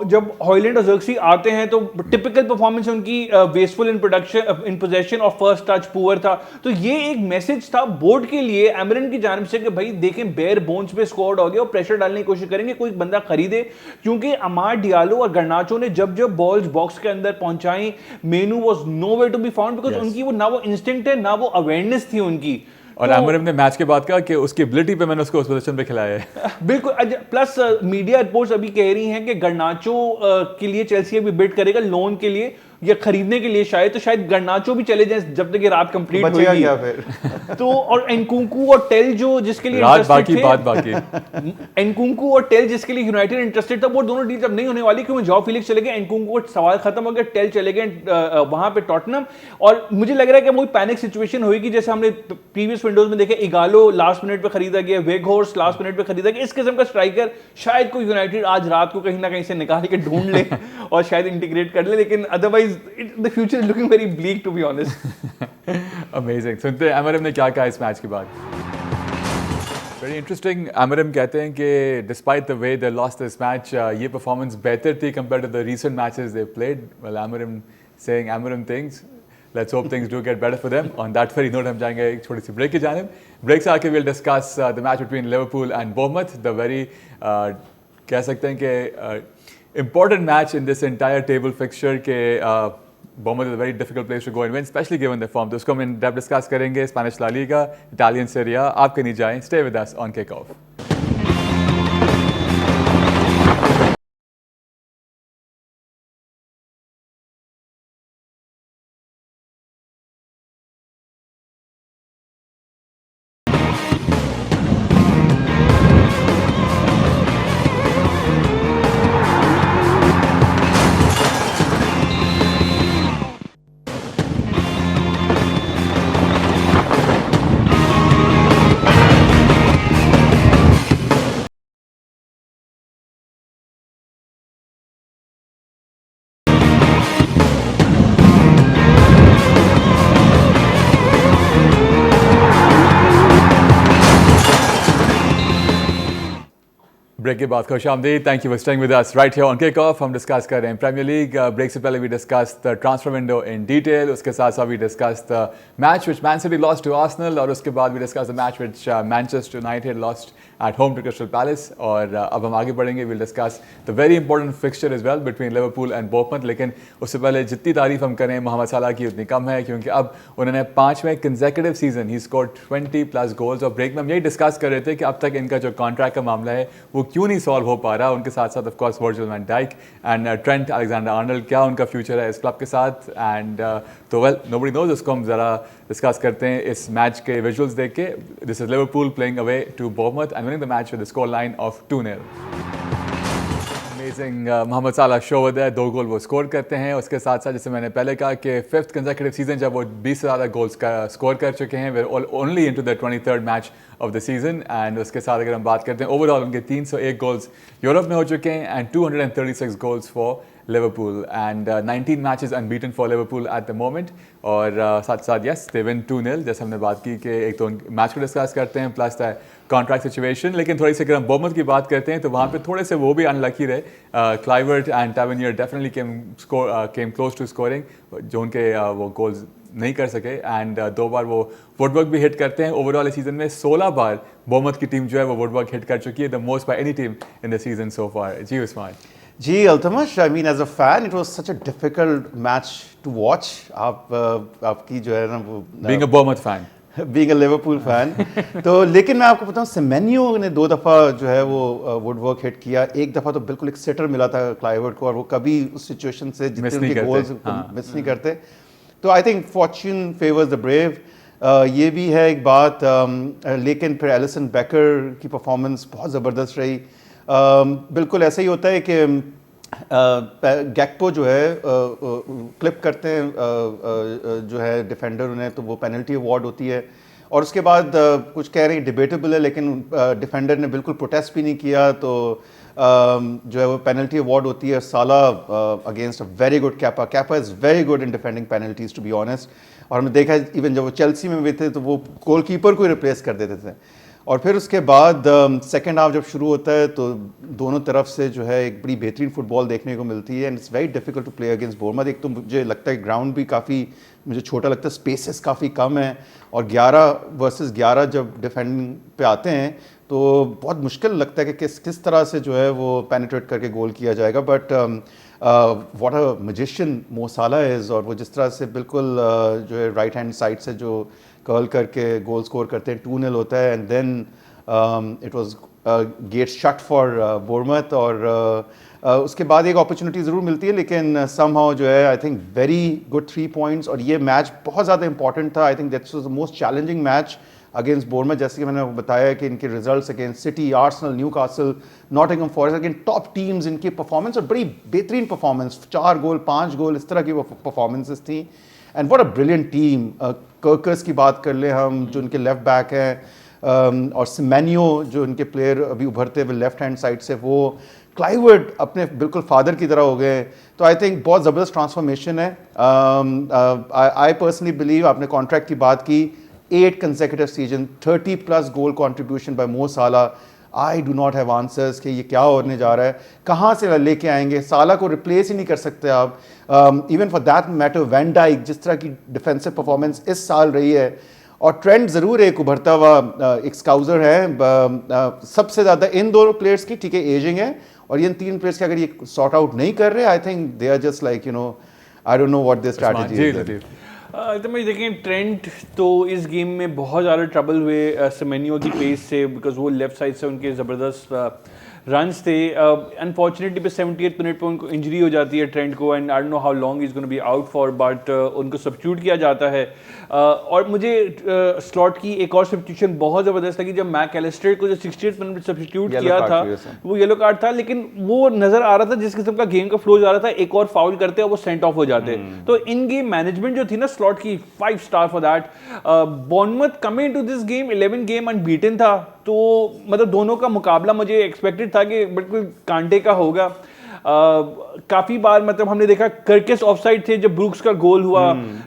जब हॉयलैंड और जर्क्सी आते हैं तो टिपिकल परफॉर्मेंस उनकी wasteful in production, in possession और फर्स्ट टच पुअर था। तो ये एक मैसेज था बोर्ड के लिए एमरन की जानिब से कि भाई देखें बेयर बोन्स पे स्क्वाड हो गया और प्रेशर डालने की कोशिश करेंगे, कोई बंदा खरीदे, क्योंकि अमार डियालो और गर्नाचो ने जब जब बॉल्स बॉक्स के अंदर पहुंचाई, Mainoo was nowhere to be found, because उनकी वो ना वो इंस्टिंक्ट है ना वो अवेयरनेस थी उनकी। और एमरम ने मैच के बाद कहा कि उसकी एबिलिटी पे मैंने उसको उस पोजीशन पे खिलाया है। बिल्कुल। प्लस मीडिया रिपोर्ट्स अभी कह रही हैं कि गर्नाचो के लिए चेल्सी अभी बिड करेगा लोन के लिए या खरीदने के लिए, शायद तो शायद गर्नाचो भी चले जाए जब तक ये रात कंप्लीट होगी। क्या फिर तो और एनकुंकू और टेल जो जिसके लिए रात बाकी बात बाकी एनकुंकू और टेल जिसके लिए यूनाइटेड इंटरेस्टेड था, वो दोनों डील अब नहीं होने वाली क्योंकि जॉ फिलिक्स चले गए, एनकुंकू का सवाल खत्म हो गया, टेल चले गए वहां पे टॉटनम। और मुझे लग रहा है कि वही पैनिक सिचुएशन होगी जैसे हमने प्रीवियस विंडोज में देखे, इगालो लास्ट मिनट पे खरीदा गया, वेगहॉर्स्ट लास्ट मिनट पे खरीदा गया। इस किस्म का स्ट्राइकर शायद कोई यूनाइटेड आज रात को कहीं ना कहीं से निकाल के ढूंढ ले और शायद इंटीग्रेट कर ले, लेकिन otherwise the future is looking very bleak to be honest. Amazing. सुनते हैं एमरम ने क्या कहा इस मैच के बाद। Very interesting. एमरम कहते हैं कि despite the way they lost this match, ये performance बेहतर थी compared to the recent matches they played. Well, Amarim thinks let's hope things do get better for them. On that very note हम जाएंगे एक छोटी सी ब्रेक की जानिब। ब्रेक से आके we'll discuss the match between Liverpool and Bournemouth, the very कह सकते हैं कि important match in this entire table fixture के Bournemouth is a very difficult place to go and win, especially given their form. तो उसको हम in depth discuss करेंगे. Spanish La Liga, Italian Serie A. आप कहीं नहीं जाएं. Stay with us on Kickoff. Break के बाद खुश आमदीद. Thank you for staying with us right here on kickoff. हम डिस्कस कर रहे हैं प्रीमियर लीग. ब्रेक से पहले we discuss the transfer window in detail. उसके साथ साथ we discuss the match which Man City lost to Arsenal, और उसके बाद we discuss the match which Manchester United lost at home to Crystal Palace. और अब हम आगे बढ़ेंगे. Will discuss the very important fixture is well between Liverpool and Bournemouth. लेकिन उससे पहले जितनी तारीफ हम करें मोहम्मद सलाह की उतनी कम है, क्योंकि अब उन्होंने 5वें कंसेक्यूटिव सीजन ही स्कोर्ड 20+ गोल्स. और ब्रेक में हम यही डिस्कस कर रहे थे कि अब तक इनका जो कॉन्ट्रैक्ट का मामला है वो क्यों नहीं सॉल्व हो पा रहा. उनके साथ साथ of course Virgil van Dijk and Trent Alexander Arnold, क्या उनका फ्यूचर है इस क्लब के साथ. एंड तो वेल नोबडी नोज. उसको हम ज़रा डिस्कस करते हैं इस मैच के विजुअल्स देख के. This is Liverpool playing away to Bournemouth and winning the match with the score line of 2-0. Amazing. Mohamed Salah show with है, 2 गोल वो स्कोर करते हैं. उसके साथ साथ जैसे मैंने पहले कहा कि 5th कंसेक्यूटिव सीजन जब वो 20 से ज़्यादा गोल्स का स्कोर कर चुके हैं. We're only into the 23rd match of the season. And उसके साथ अगर हम बात करते हैं ओवरऑल उनके 301 गोल्स यूरोप में हो चुके हैं and 236 goals for Liverpool and 19 matches unbeaten for Liverpool at the moment. और साथ साथ yes they win 2-0. जैसे हमने बात की कि एक तो मैच को डिस्कस करते हैं प्लस द कॉन्ट्रैक्ट सिचुएशन. लेकिन थोड़ी सी अगर हम बोर्नमथ की बात करते हैं तो वहाँ पे थोड़े से वो भी अनलकी रहे. Kluivert and Tavernier definitely came close to scoring, जो उनके वो गोल्स नहीं कर सके. एंड 2 बार वो वुडवर्क भी हिट करते हैं. ओवरऑल इस सीजन में 16 बार बोर्नमथ की टीम जो है वो वुडवर्क हिट कर चुकी है, the most by any team in the season so far. जी उस्मान. जी Altamash, I mean as a fan it was such a difficult match to watch. आपकी जो है ना वो being a Bournemouth fan, being a Liverpool fan तो लेकिन मैं आपको बताऊं सेमेन्यो ने 2 दफ़ा जो है वो वुडवर्क हिट किया. एक दफ़ा तो बिल्कुल एक सेटर मिला था क्लाइवर्ट को, और वो कभी उस सिचुएशन से जितने उनके गोल्स मिस नहीं करते. तो I think Fortune favours the brave. ये भी है एक बात. लेकिन फिर एलिसन बेकर की परफॉर्मेंस बहुत ज़बरदस्त रही. बिल्कुल ऐसा ही होता है कि गैक्पो जो है क्लिप करते हैं जो है डिफेंडर उन्हें, तो वो पेनल्टी अवार्ड होती है. और उसके बाद कुछ कह रहे हैं डिबेटेबल है, लेकिन डिफेंडर ने बिल्कुल प्रोटेस्ट भी नहीं किया, तो जो है वो पेनल्टी अवार्ड होती है. Salah against a very good Kepa. Kepa is very good in defending penalties to be honest. और हमने देखा इवन जब वो चेल्सी में भी थे तो वो गोलकीपर को ही रिप्लेस कर देते थे. और फिर उसके बाद सेकेंड हाफ जब शुरू होता है तो दोनों तरफ से जो है एक बड़ी बेहतरीन फुटबॉल देखने को मिलती है. And it's very difficult to play against Bournemouth. एक तो मुझे लगता है ग्राउंड भी काफ़ी मुझे छोटा लगता है, स्पेसेस काफ़ी कम है, और 11 वर्सेस 11 जब डिफेंडिंग पे आते हैं तो बहुत मुश्किल लगता है कि किस तरह से जो है वो पेनिट्रेट करके गोल किया जाएगा. बट व्हाट अ मैजिशियन मो साला इज़. और वो जिस तरह से बिल्कुल जो है राइट हैंड साइड से जो कर्ल करके गोल स्कोर करते हैं, 2-0 होता है. And then it was gate shut for Bournemouth. और उसके बाद एक अपॉर्चुनिटी ज़रूर मिलती है, लेकिन समहाउ जो है I think very good 3 points. और ये मैच बहुत ज़्यादा इंपॉर्टेंट था. I think that's was the most challenging match against Bournemouth. जैसे कि मैंने बताया कि इनके results against city, Arsenal, Newcastle, Nottingham forest, against top teams, इनकी परफॉर्मेंस और बड़ी बेहतरीन परफॉर्मेंस, 4 गोल 5 गोल इस तरह की वो परफॉर्मेंसेस थी. And what a brilliant team. Kirkus की बात कर ले हम, जो उनके लेफ्ट बैक हैं, और सिमेन्यो जो उनके प्लेयर अभी उभरते हुए लेफ्ट हैंड साइड से, वो क्लाइवर्ट अपने बिल्कुल फादर की तरह हो गए. तो आई थिंक बहुत ज़बरदस्त ट्रांसफॉर्मेशन है. आई पर्सनली बिलीव, आपने कॉन्ट्रैक्ट की बात की, 8 कंसेक्यूटिव सीजन, 30+ गोल कॉन्ट्रीब्यूशन बाय मो साला. I do not have answers कि ये क्या होने जा रहा है, कहाँ से लेके आएंगे. साला को रिप्लेस ही नहीं कर सकते आप. Even for that matter van Dijk, जिस तरह की डिफेंसिव परफॉर्मेंस इस साल रही है. और ट्रेंड ज़रूर एक उभरता हुआ एक स्काउजर है. सबसे ज़्यादा इन दोनों प्लेयर्स की, ठीक है, एजिंग है, और इन 3 प्लेयर्स के अगर ये सॉर्ट आउट नहीं कर रहे, I think they are just like you know I don't know what their strategy जी is. लतीफ तो मैं देखें ट्रेंट तो इस गेम में बहुत ज़्यादा ट्रबल हुए सेमेनियो की पेस से, बिकॉज वो लेफ्ट साइड से उनके ज़बरदस्त रन्स थे। अनफॉर्चुनेटली पे 78th मिनट पे उनको इंजरी हो जाती है ट्रेंट को, and I don't know how long is gonna be out for, but उनको सब्स्टिट्यूट किया जाता है। और मुझे स्लॉट की एक और सब्स्टिट्यूशन बहुत ज़बरदस्त लगी जब मैक एलिस्टर को जो 68th मिनट में सब्स्टिट्यूट Yellow किया card था, की वजह से। वो येलो कार्ड था, लेकिन वो नजर आ रहा था जिस किस्म का गेम का फ्लो जा रहा था, एक और फाउल करते और वो सेंट ऑफ हो जाते। तो इन गेम मैनेजमेंट जो थी ना स्लॉट की, 5 star for that. Bournemouth coming to this game 11 game unbeaten था, तो मतलब दोनों का मुकाबला मुझे एक्सपेक्टेड था कि बिल्कुल कांटे का होगा। काफी बार मतलब हमने देखा कर्किस ऑफसाइड थे जब ब्रूक्स का गोल हुआ,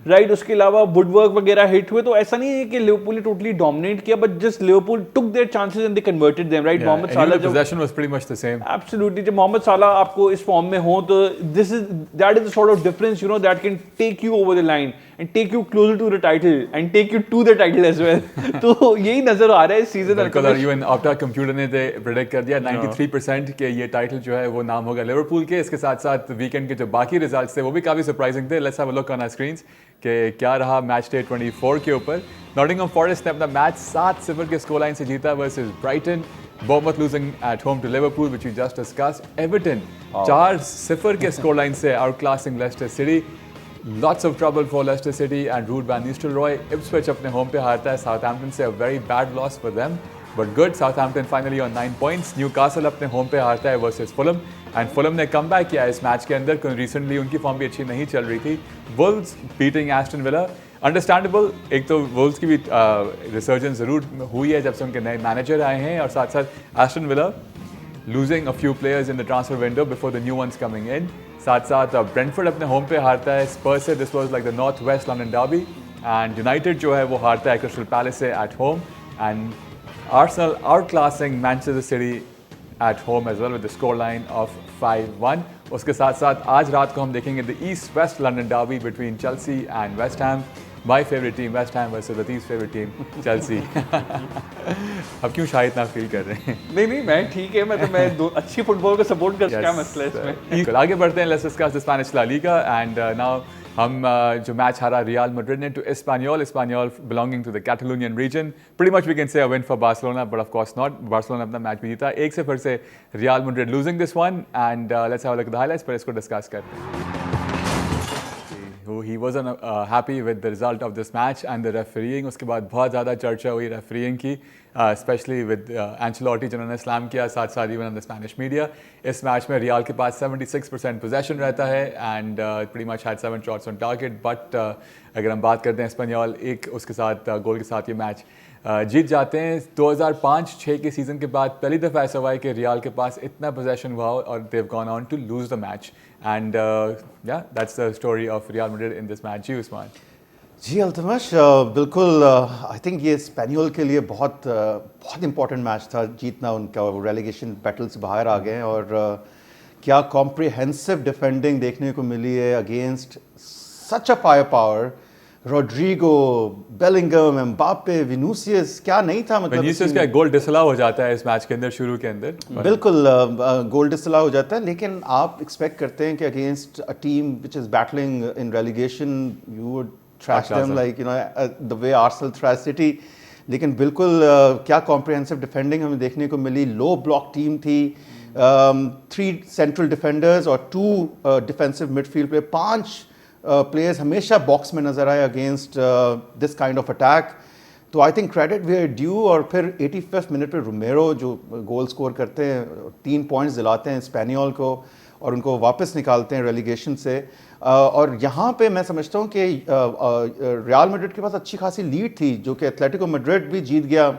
राइट। उसके अलावा वुडवर्क वगैरह हिट हुए, तो ऐसा नहीं है कि लिवरपूल ने टोटली डोमिनेट किया, but just Liverpool took their chances and they converted them, right. Mohamed Salah जब possession was pretty much the same. Absolutely जब मोहम्मद साला आपको इस फॉर्म में हो, तो that is the sort of difference you know that can take you over the line and take you closer to the title and take you to the title as well. तो यही नजर आ रहा है इस सीजन बिल्कुल, और इवन ऑप्टा कंप्यूटर ने प्रेडिक्ट कर दिया 93% के ये टाइटल जो है वो नाम होगा लिवरपूल के। इसके साथ साथ वीकेंड के जो बाकी रिजल्ट्स थे वो भी काफ़ी सरप्राइजिंग थे। Let's have a look on our screens कि क्या रहा मैच डे 24 के ऊपर। नॉटिंघम फॉरेस्ट ने अपना मैच 7-0 के स्कोर लाइन से जीता versus Brighton. Bournemouth losing at home to Liverpool which we just discussed. Everton 4-0 के स्कोर लाइन से outclassing Leicester City. Lots of trouble for Leicester City and Ruud van Nistelrooy. Ipswich अपने होम पे हारता है Southampton से, a very bad loss for them, but good. Southampton finally on 9 points. Newcastle अपने होम पे हारता है versus Fulham, and Fulham ने कम बैक किया इस मैच के अंदर क्योंकि रिसेंटली उनकी फॉर्म भी अच्छी नहीं चल रही थी। Wolves beating Aston Villa. Understandable, एक तो वोल्स की भी रिसर्जेंस ज़रूर हुई है जब से उनके नए मैनेजर आए हैं, और साथ साथ Aston villa losing a few players in the transfer window before the new ones coming in. साथ साथ ब्रेंटफोर्ड अपने होम पे हारता है स्पर्स से, this was like the north west London derby, and United जो है वो हारता है क्रिस्टल पैलेस से at home, and Arsenal outclassing Manchester City at home as well with the score line of 5-1. उसके साथ साथ आज रात को हम देखेंगे the east west London derby between Chelsea and West Ham. My favourite team West Ham versus लतीफ़'s फेवरेट टीम चेल्सी. अब क्यों शायद ना फील कर रहे हैं? नहीं मैं ठीक है, मैं अच्छी फुटबॉल को सपोर्ट कर क्या मसला है इसमें. बिल्कुल, आगे बढ़ते हैं. Let's discuss the Spanish La Liga, and now हम जो मैच हारा रियल मैड्रिड ने to Espanyol belonging to the Catalonian region. Pretty much we can say a win for Barcelona, but of course not. Barcelona अपना मैच भी जीता 1-0 से Real Madrid losing this one, and let's have a look at the highlights. पर इसको डिस्कस करते हैं. He wasn't happy with the result of this match and the refereeing. उसके बाद बहुत ज़्यादा चर्चा हुई refereeing की, especially with Ancelotti जिन्होंने स्लैम किया, साथ साथ even on the Spanish media. इस मैच में रियल के पास 76% possession रहता है and pretty much had 7 shots on target. But अगर हम बात करते हैं एस्पानियोल एक उसके साथ गोल के साथ ये मैच जीत जाते हैं. 2005-06 के सीज़न के बाद पहली दफ़ा ऐसा हुआ है कि रियल के पास इतना पोजेशन हुआ और they've gone on to lose the match, and या that's the story of Real Madrid in this match. जी उस्मान. जी अल्तमश, बिल्कुल. आई थिंक ये स्पेनियोल के लिए बहुत बहुत इंपॉर्टेंट मैच था जीतना उनका. रेलीगेशन बैटल से बाहर आ गए, और क्या कॉम्प्रिहेंसिव डिफेंडिंग देखने को मिली है against such a firepower. Rodrygo, Bellingham, Mbappe, Vinicius, क्या नहीं था मतलब. विनीसियस का गोल डिसअलाउ हो जाता है इस मैच के अंदर शुरू के अंदर. बिल्कुल गोल डिसअलाउ हो जाता है, लेकिन आप एक्सपेक्ट करते हैं कि against a team which is battling in relegation you would trash them like you know the way Arsenal thrash City. लेकिन बिल्कुल क्या कॉम्प्रिहेंसिव डिफेंडिंग हमें देखने को मिली. लो ब्लॉक टीम थी, 3 सेंट्रल डिफेंडर्स और 2 डिफेंसिव मिडफील्ड पे, 5 प्लेयर्स हमेशा बॉक्स में नजर आए against this kind of attack. तो I think credit we are due. और फिर 85th मिनट पे रोमेरो जो गोल स्कोर करते हैं, 3 पॉइंट्स दिलाते हैं स्पेनियोल को और उनको वापस निकालते हैं रेलीगेशन से. और यहाँ पे मैं समझता हूँ कि रियल मैड्रिड के पास अच्छी खासी लीड थी जो कि एथलेटिको मैड्रिड भी जीत गया,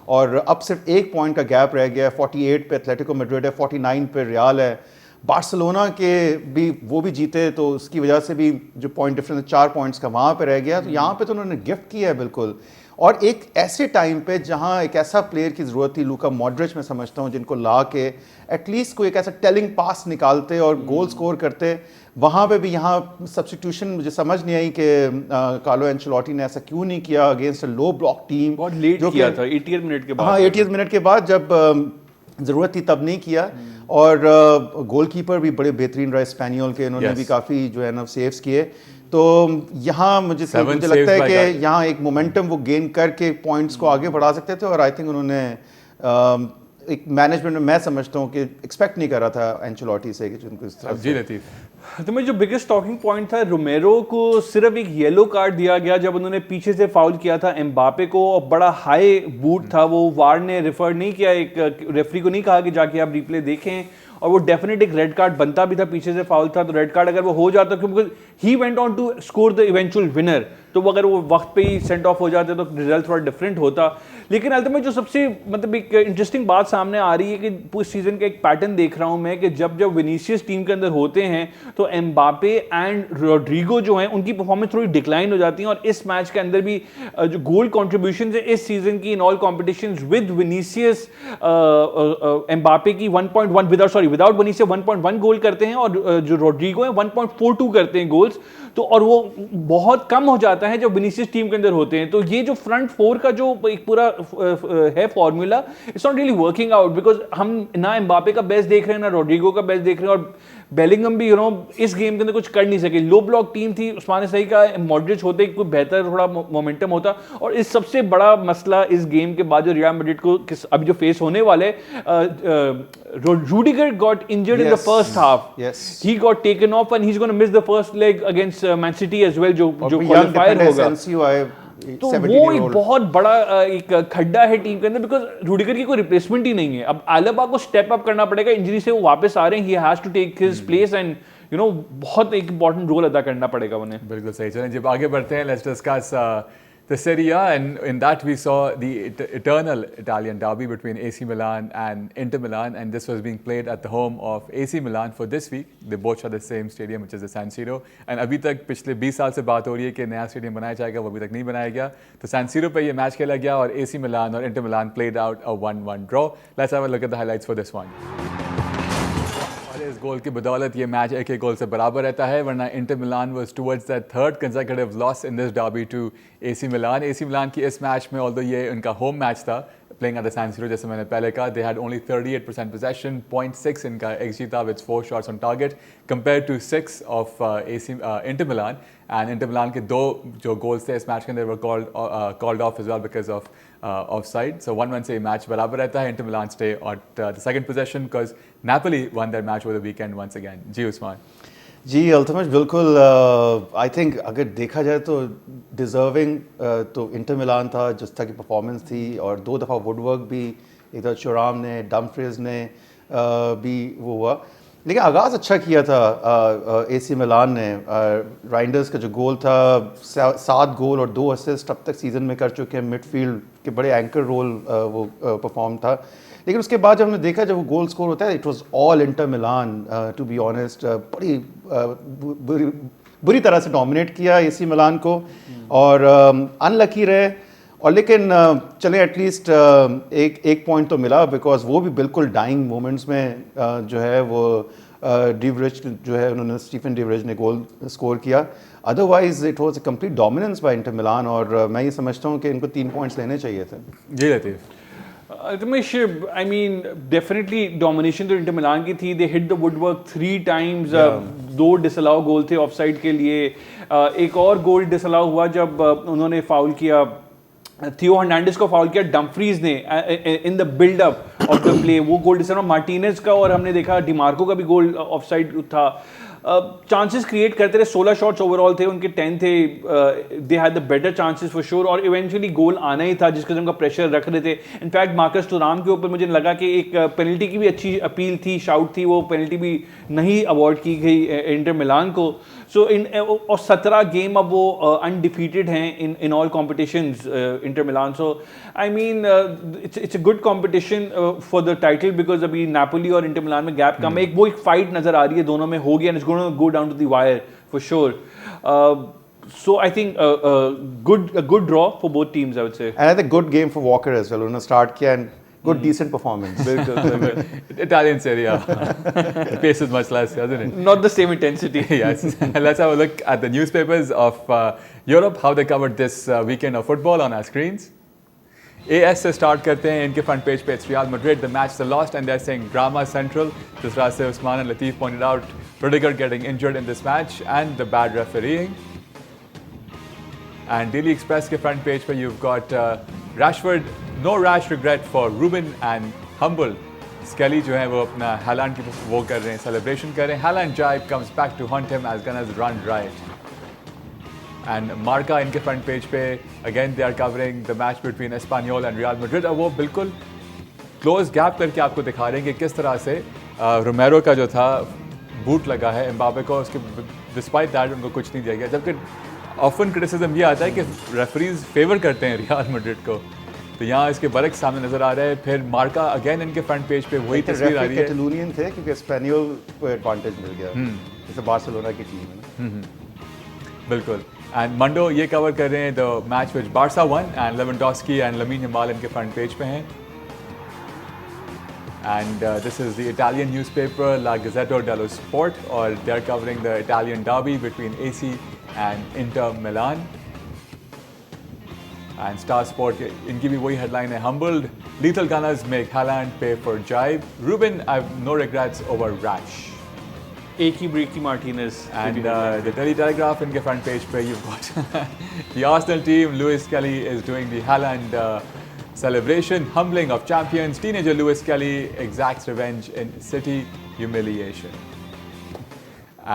और अब सिर्फ 1 पॉइंट का गैप रह गया. 48 पे एथलेटिको मैड्रिड है, 49 पे रियल है. बार्सिलोना के भी वो भी जीते, तो उसकी वजह से भी जो पॉइंट डिफरेंस 4 पॉइंट्स का वहाँ पे रह गया. तो यहाँ पे तो उन्होंने गिफ्ट किया है बिल्कुल. और एक ऐसे टाइम पे जहाँ एक ऐसा प्लेयर की ज़रूरत थी, लूका मॉड्रिच मैं समझता हूँ, जिनको ला के एटलीस्ट कोई एक ऐसा टेलिंग पास निकालते और गोल स्कोर करते. वहाँ पे भी यहाँ सब्स्टिट्यूशन मुझे समझ नहीं आई कि कार्लो एंचेलोटी ने ऐसा क्यों नहीं किया against a low block team. बहुत लेट किया था 80th मिनट के बाद. हाँ 80th मिनट के बाद जब ज़रूरत थी तब नहीं किया। और गोलकीपर भी बड़े बेहतरीन रहे स्पेनियल के, इन्होंने Yes. भी काफ़ी जो है ना सेव्स किए। तो यहाँ मुझे Seven लगता saves है by कि guy. यहाँ एक मोमेंटम वो गेन करके पॉइंट्स को आगे बढ़ा सकते थे, और आई थिंक उन्होंने एक मैनेजमेंट में मैं समझता हूँ कि एक्सपेक्ट नहीं कर रहा था एंचेलोटी से कि जिनको इस तरह अब जी लतीफ़, तो मैं जो बिगेस्ट टॉकिंग पॉइंट था, रोमेरो को सिर्फ एक येलो कार्ड दिया गया जब उन्होंने पीछे से फाउल किया था एम्बापे को, और बड़ा हाई बूट था, वो वार ने रिफर नहीं किया, एक रेफरी को नहीं कहा कि जाके आप रिप्ले देखें, और वो डेफिनेट एक रेड कार्ड बनता भी था, पीछे से फाउल था, तो रेड कार्ड अगर वो हो जाता, क्योंकि he went on to score the eventual winner, तो वो अगर वो वक्त पे ही सेंड ऑफ हो जाते तो रिजल्ट थोड़ा डिफरेंट होता। लेकिन अल्टीमेट जो सबसे मतलब एक इंटरेस्टिंग बात सामने आ रही है कि पूरे सीजन का एक पैटर्न देख रहा हूं मैं कि जब जब विनीसियस टीम के अंदर होते हैं तो एम्बापे एंड रोड्रिगो जो हैं उनकी परफॉर्मेंस थोड़ी डिक्लाइन हो जाती है, और इस मैच के अंदर भी जो गोल कॉन्ट्रीब्यूशन है इस सीजन की in all competitions with Vinicius Mbappe की 1.1 विदाउट विनीसियस 1.1 गोल करते हैं, और जो रोड्रिगो है 1.42 करते हैं गोल्स, तो और वो बहुत कम हो जाता है जब विनीसियस टीम के अंदर होते हैं। तो ये जो फ्रंट फोर का जो एक पूरा है formula, it's not really working out, because हम ना एम्बापे का बेस्ट देख रहे हैं ना रोड्रिगो का बेस्ट देख रहे हैं, और बेलिंगम भी इस गेम के अंदर कुछ कर नहीं सके। लो ब्लॉक टीम थी, उस्मान ने सही कहा, मॉडरिच होते कोई बेहतर थोड़ा मोमेंटम होता, और इस सबसे बड़ा मसला इस गेम के बाद जो रियल मैड्रिड को अभी जो फेस होने वाले, Rudiger got injured in the first half, he got taken off and he is gonna miss the first leg against Man City as well, जो क्वालीफायर होगा। तो वो एक बहुत बड़ा एक खड्डा है टीम के अंदर, बिकॉज रूडिगर की कोई रिप्लेसमेंट ही नहीं है। अब आलबा को स्टेप अप करना पड़ेगा, इंजरी से वो वापस आ रहे हैं, he has to take his place and बहुत एक इंपॉर्टेंट रोल अदा करना पड़ेगा उन्हें। बिल्कुल सही। चलें जब आगे बढ़ते हैं, let's discuss the Serie A, and in that we saw the eternal Italian derby between AC Milan and Inter Milan, and this was being played at the home of AC Milan for this week. They both share the same stadium, which is the San Siro, and अभी तक पिछले 20 साल से बात हो रही है कि नया स्टेडियम बनाया जाएगा, वो अभी तक नहीं बनाया गया। तो San Siro पे ये मैच खेला गया और AC Milan और Inter Milan played out a 1-1 draw. Let's have a look at the highlights for this one. इस गोल की बदौलत ये मैच एक गोल से बराबर रहता है, वरना Inter Milan was towards the third consecutive loss in this derby to AC Milan. AC Milan की इस मैच में, ऑल्दो ये उनका होम मैच था, playing at the San Siro, जैसे मैंने पहले कहा, दे हैड ओनली 38% पोजेशन, 0.6 इनका एक्सजी था with 4 shots on target compare to 6 of Inter Milan. And Inter Milan के 2 जो गोल्स थे इस मैच के अंदर were called off as well because of offside. So 1-1 से मैच बराबर रहता है. Inter Milan stay at the second possession because Napoli won their match over the weekend once again. जी उस्मान. जी अल्तमश, बिल्कुल आई थिंक अगर देखा जाए तो डिज़र्विंग तो इंटर मिलान था, जिस तरह की परफॉर्मेंस थी, और 2 दफ़ा वुडवर्क भी, एक तरह चुराम ने, डमफ्रीज ने भी वो हुआ, लेकिन आगाज़ अच्छा किया था एसी मिलान ने। राइंडर्स का जो गोल था, 7 गोल और 2 असिस्ट अब तक सीज़न में कर चुके हैं, मिडफील्ड के बड़े एंकर रोल वो परफॉर्म था। लेकिन उसके बाद जब हमने देखा, जब वो गोल स्कोर होता है, it was all Inter Milan to be honest. बड़ी बुरी तरह से डोमिनेट किया एसी मिलान को, और अनलकी रहे, और लेकिन चले एटलीस्ट एक पॉइंट तो मिला, बिकॉज वो भी बिल्कुल डाइंग मोमेंट्स में जो है वो डिवरेज जो है, उन्होंने स्टीफन डिवरेज ने गोल स्कोर किया। Otherwise it was a complete dominance by Inter Milan, और मैं ये समझता हूँ कि इनको 3 पॉइंट्स लेने चाहिए थे। जी Latif. Ramesh, I mean, definitely domination तो इंटर मिलान की थी. They hit the woodwork 3 times. 2 disallow goal थे ऑफसाइड के लिए. एक और गोल डिसअलाउ हुआ जब उन्होंने फाउल किया, थियो हर्नांडिस को फाउल किया डम्फ्रीज ने in the buildup of the play. वो गोल डिसअलाउ मार्टिनेज का, और हमने देखा डिमार्को का भी गोल ऑफसाइड था. चांसेस क्रिएट करते रहे. 16 शॉट्स ओवरऑल थे उनके, 10 थे. They had the better chances for sure, और इवेंचुअली गोल आना ही था, जिसके उनका प्रेशर रख रहे थे. इनफैक्ट मार्कस टुराम के ऊपर मुझे लगा कि एक पेनल्टी की भी अच्छी अपील थी, शाउट थी, वो पेनल्टी भी नहीं अवॉर्ड की गई इंटर मिलान को. सो और 17 गेम अब वो अनडिफीटेड हैं in all competitions Inter Milan. So I mean it's a good competition for the title, because अभी नापोली और इंटर मिलान में गैप कम है. वो एक फाइट नजर आ रही है दोनों में, हो गया, and it's going to go down to the wire for sure. So I think a good draw for both teams, I would say. And I think good game for Walker as well. उन्होंने start किया and good decent performance. बिल्कुल. Italian Serie A. The pace is much less, isn't it? Not the same intensity. Yes. Let's have a look at the newspapers of Europe, how they covered this weekend of football on our screens. AS से स्टार्ट करते हैं इनके फ्रंट पेज पे Real Madrid the match the lost and they are saying drama central जिस तरह से Usman Latif pointed out Rudiger getting injured in this match and the bad refereeing. And Daily Express के front page पे you've got Rashford, no rash regret for Ruben and humble. Skelly जो है वो अपना Haaland की वो कर रहे हैं, celebration कर रहे हैं. Haaland jibe comes back to haunt him as Gunners run riot. And Marca इनके front page पे again they are covering the match between Espanyol and Real Madrid. और वो बिल्कुल close gap करके आपको दिखा रहे हैं कि किस तरह से रोमेरो का जो था बूट लगा है एम्बापे को, उसके डिस्पाइट दैट उनको कुछ नहीं दिया गया. जबकि ऑफन क्रिटिसिज्म ये आता है कि रेफरीज फेवर करते हैं रियल मैड्रिड को, तो यहाँ इसके बरक सामने नजर आ रहा है. फिर मार्का अगेन इनके फ्रंट पेज पे वही तस्वीर आ रही है. कैटलोनियन थे क्योंकि स्पेनियल को एडवांटेज मिल गया जैसे बार्सिलोना की टीम है ना. बिल्कुल. एंड मंडो ये कवर कर रहे हैं the match which Barca won and Lewandowski and Lamine Yamal इनके फ्रंट पेज पे हैं. And this is the Italian newspaper La Gazzetta dello Sport, or they're covering the Italian derby between AC and Inter Milan. And Star Sport, इनकी भी वही headline है, humbled, lethal gunners make Haaland pay for jibe. Ruben, I've no regrets over rash. एक ही ब्रेक की Martinez. And the Daily Telegraph इनके front page पे you've got the Arsenal team, Lewis Kelly is doing the Haaland celebration, humbling of champions. Teenager Lewis Kelly exacts revenge in City humiliation.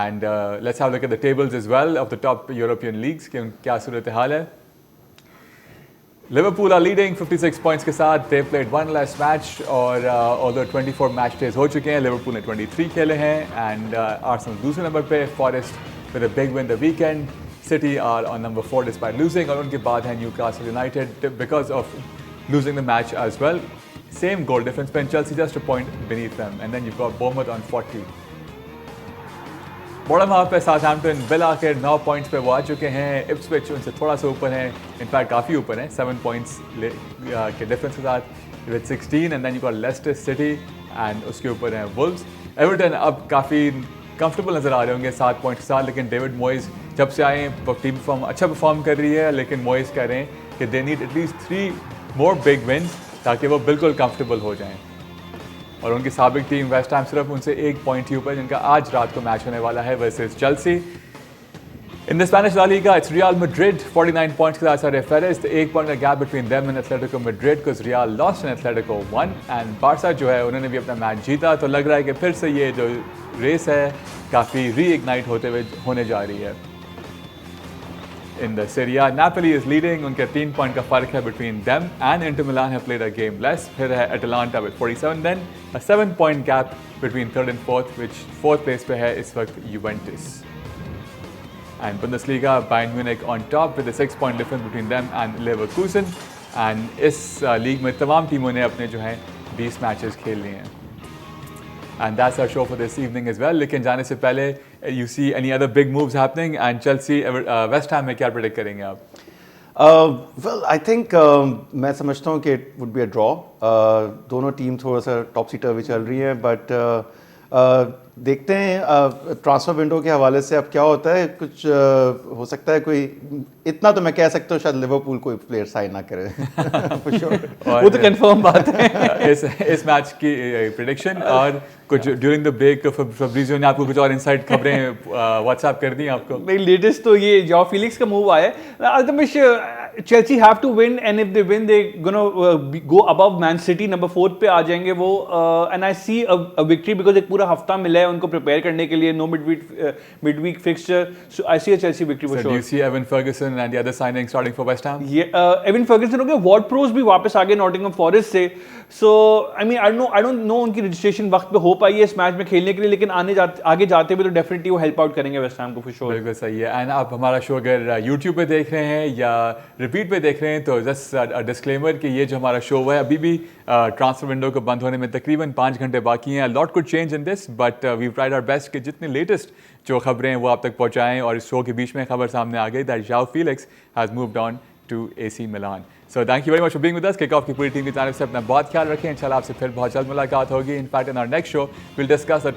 And let's have a look at the tables as well of the top European leagues. क्या सूरत हाल है? Liverpool are leading 56 points के साथ. They played one less match और although 24 match days हो चुके हैं, Liverpool ने 23 खेले हैं. And Arsenal दूसरे नंबर पे, Forest with a big win the weekend. City are on number 4 despite losing. और उनके बाद है Newcastle United because of losing the match as well. Same goal difference, and Chelsea just a point beneath them. And then you've got Bournemouth on 40. Bottom half पे साउथहैम्पटन, विला के 9 पॉइंट्स पे वो आ चुके हैं. इप्सविच उनसे थोड़ा सा ऊपर है, इनफैक्ट काफ़ी ऊपर है, 7 पॉइंट्स के डिफरेंस के साथ with 16. And then you got Leicester City and उसके ऊपर हैं वुल्व्स. एवर्टन अब काफ़ी कंफर्टेबल नज़र आ रहे होंगे 7 पॉइंट्स के साथ, लेकिन डेविड मॉइस जब से आए टीम अच्छा परफॉर्म कर रही है, लेकिन मॉइस कह रहे हैं कि they need at least 3 more big wins ताकि वो बिल्कुल कंफर्टेबल हो जाएं. और उनकी साबिक टीम वेस्ट हैम सिर्फ उनसे 1 पॉइंट ही ऊपर, जिनका आज रात को मैच होने वाला है versus Chelsea. In the Spanish La Liga it's Real Madrid 49 points के साथ सर फेरिस. 1 पॉइंट का gap between them and Atletico Madrid because Real lost and Atletico won. And Barca जो है उन्होंने भी अपना मैच जीता, तो लग रहा है कि फिर से ये जो रेस है काफ़ी रीइग्नाइट होने जा रही है. In the Serie A, Napoli is leading. उनके 3 पॉइंट का फर्क है between them and Inter Milan have played a game less. फिर है Atalanta with 47. Then a 7 point gap between 3rd and 4th, which 4th place पे है इस वक्त Juventus. And Bundesliga, Bayern Munich on top with a 6 point difference between them and Leverkusen. And इस लीग में तमाम टीमों ने अपने जो हैं 20 मैचेस खेल लिए हैं. And that's our show for this evening as well. लेकिन जाने से पहले you see any other big moves happening and Chelsea, West Ham में क्या predict करेंगे आप? Well, I think मैं समझता हूँ कि it would be a draw. दोनों टीम थोड़ा सा टॉपसी टर्वी चल रही हैं, but देखते हैं ट्रांसफर विंडो के हवाले से अब क्या होता है. कुछ हो सकता है कोई इतना तो मैं कह सकता हूँ शायद लिवरपूल कोई प्लेयर साइन ना करे. For sure. वो तो कंफर्म बात है. इस मैच की प्रेडिक्शन और कुछ ड्यूरिंग द ब्रेक फैब्रिजियो ने आपको कुछ और इनसाइड खबरें व्हाट्सएप कर दी आपको? नहीं, लेटेस्ट तो ये जॉ फिलिक्स का मूव आया है. अल्तमिश Chelsea have to win, and if they win, they gonna go above Man City. Number 4 पे आ जाएंगे वो. And I see a victory because एक पूरा हफ्ता मिला है उनको प्रिपेयर करने के लिए. No midweek fixture, so I see a Chelsea victory for sure. Do you see Evan Ferguson and the other signings starting for West Ham? Evan Ferguson हो गया. Ward-Prowse भी वापस आ गए Nottingham Forest से. So I mean I don't know उनकी रजिस्ट्रेशन वक्त पे हो पाई है इस मैच में खेलने के लिए, लेकिन आगे जाते हुए तो डेफिनेटली वो हेल्प आउट करेंगे वेस्ट हैम को for sure. बिल्कुल सही है. एंड आप हमारा शो अगर यूट्यूब पे देख रहे हैं या रिपीट पे देख रहे हैं तो जस्ट डिस्क्लेमर कि ये जो हमारा शो है अभी भी ट्रांसफर विंडो को बंद होने में तकरीबन 5 घंटे बाकी हैं. Lot could change in this, but we tried our best कि जितने लेटेस्ट जो खबरें हैं वो आप तक पहुंचाएं. और इस शो के बीच में खबर सामने आ गई that Joao Felix has moved on to AC Milan. So thank you very much for being with us. Kick-off की पूरी टीम की जानब से अपना बहुत ख्याल रखें. इंशाल्लाह आपसे फिर बहुत जल्द मुलाकात होगी. In fact, in our next show, we'll discuss the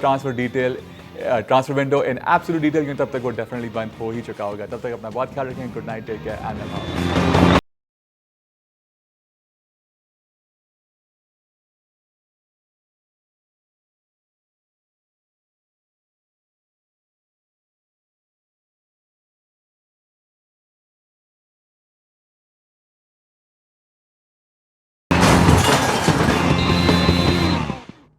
transfer window in absolute detail, क्योंकि तब तक वो definitely बंद हो ही चुका होगा. तब तक अपना बहुत ख्याल रखें. Good night, take care, and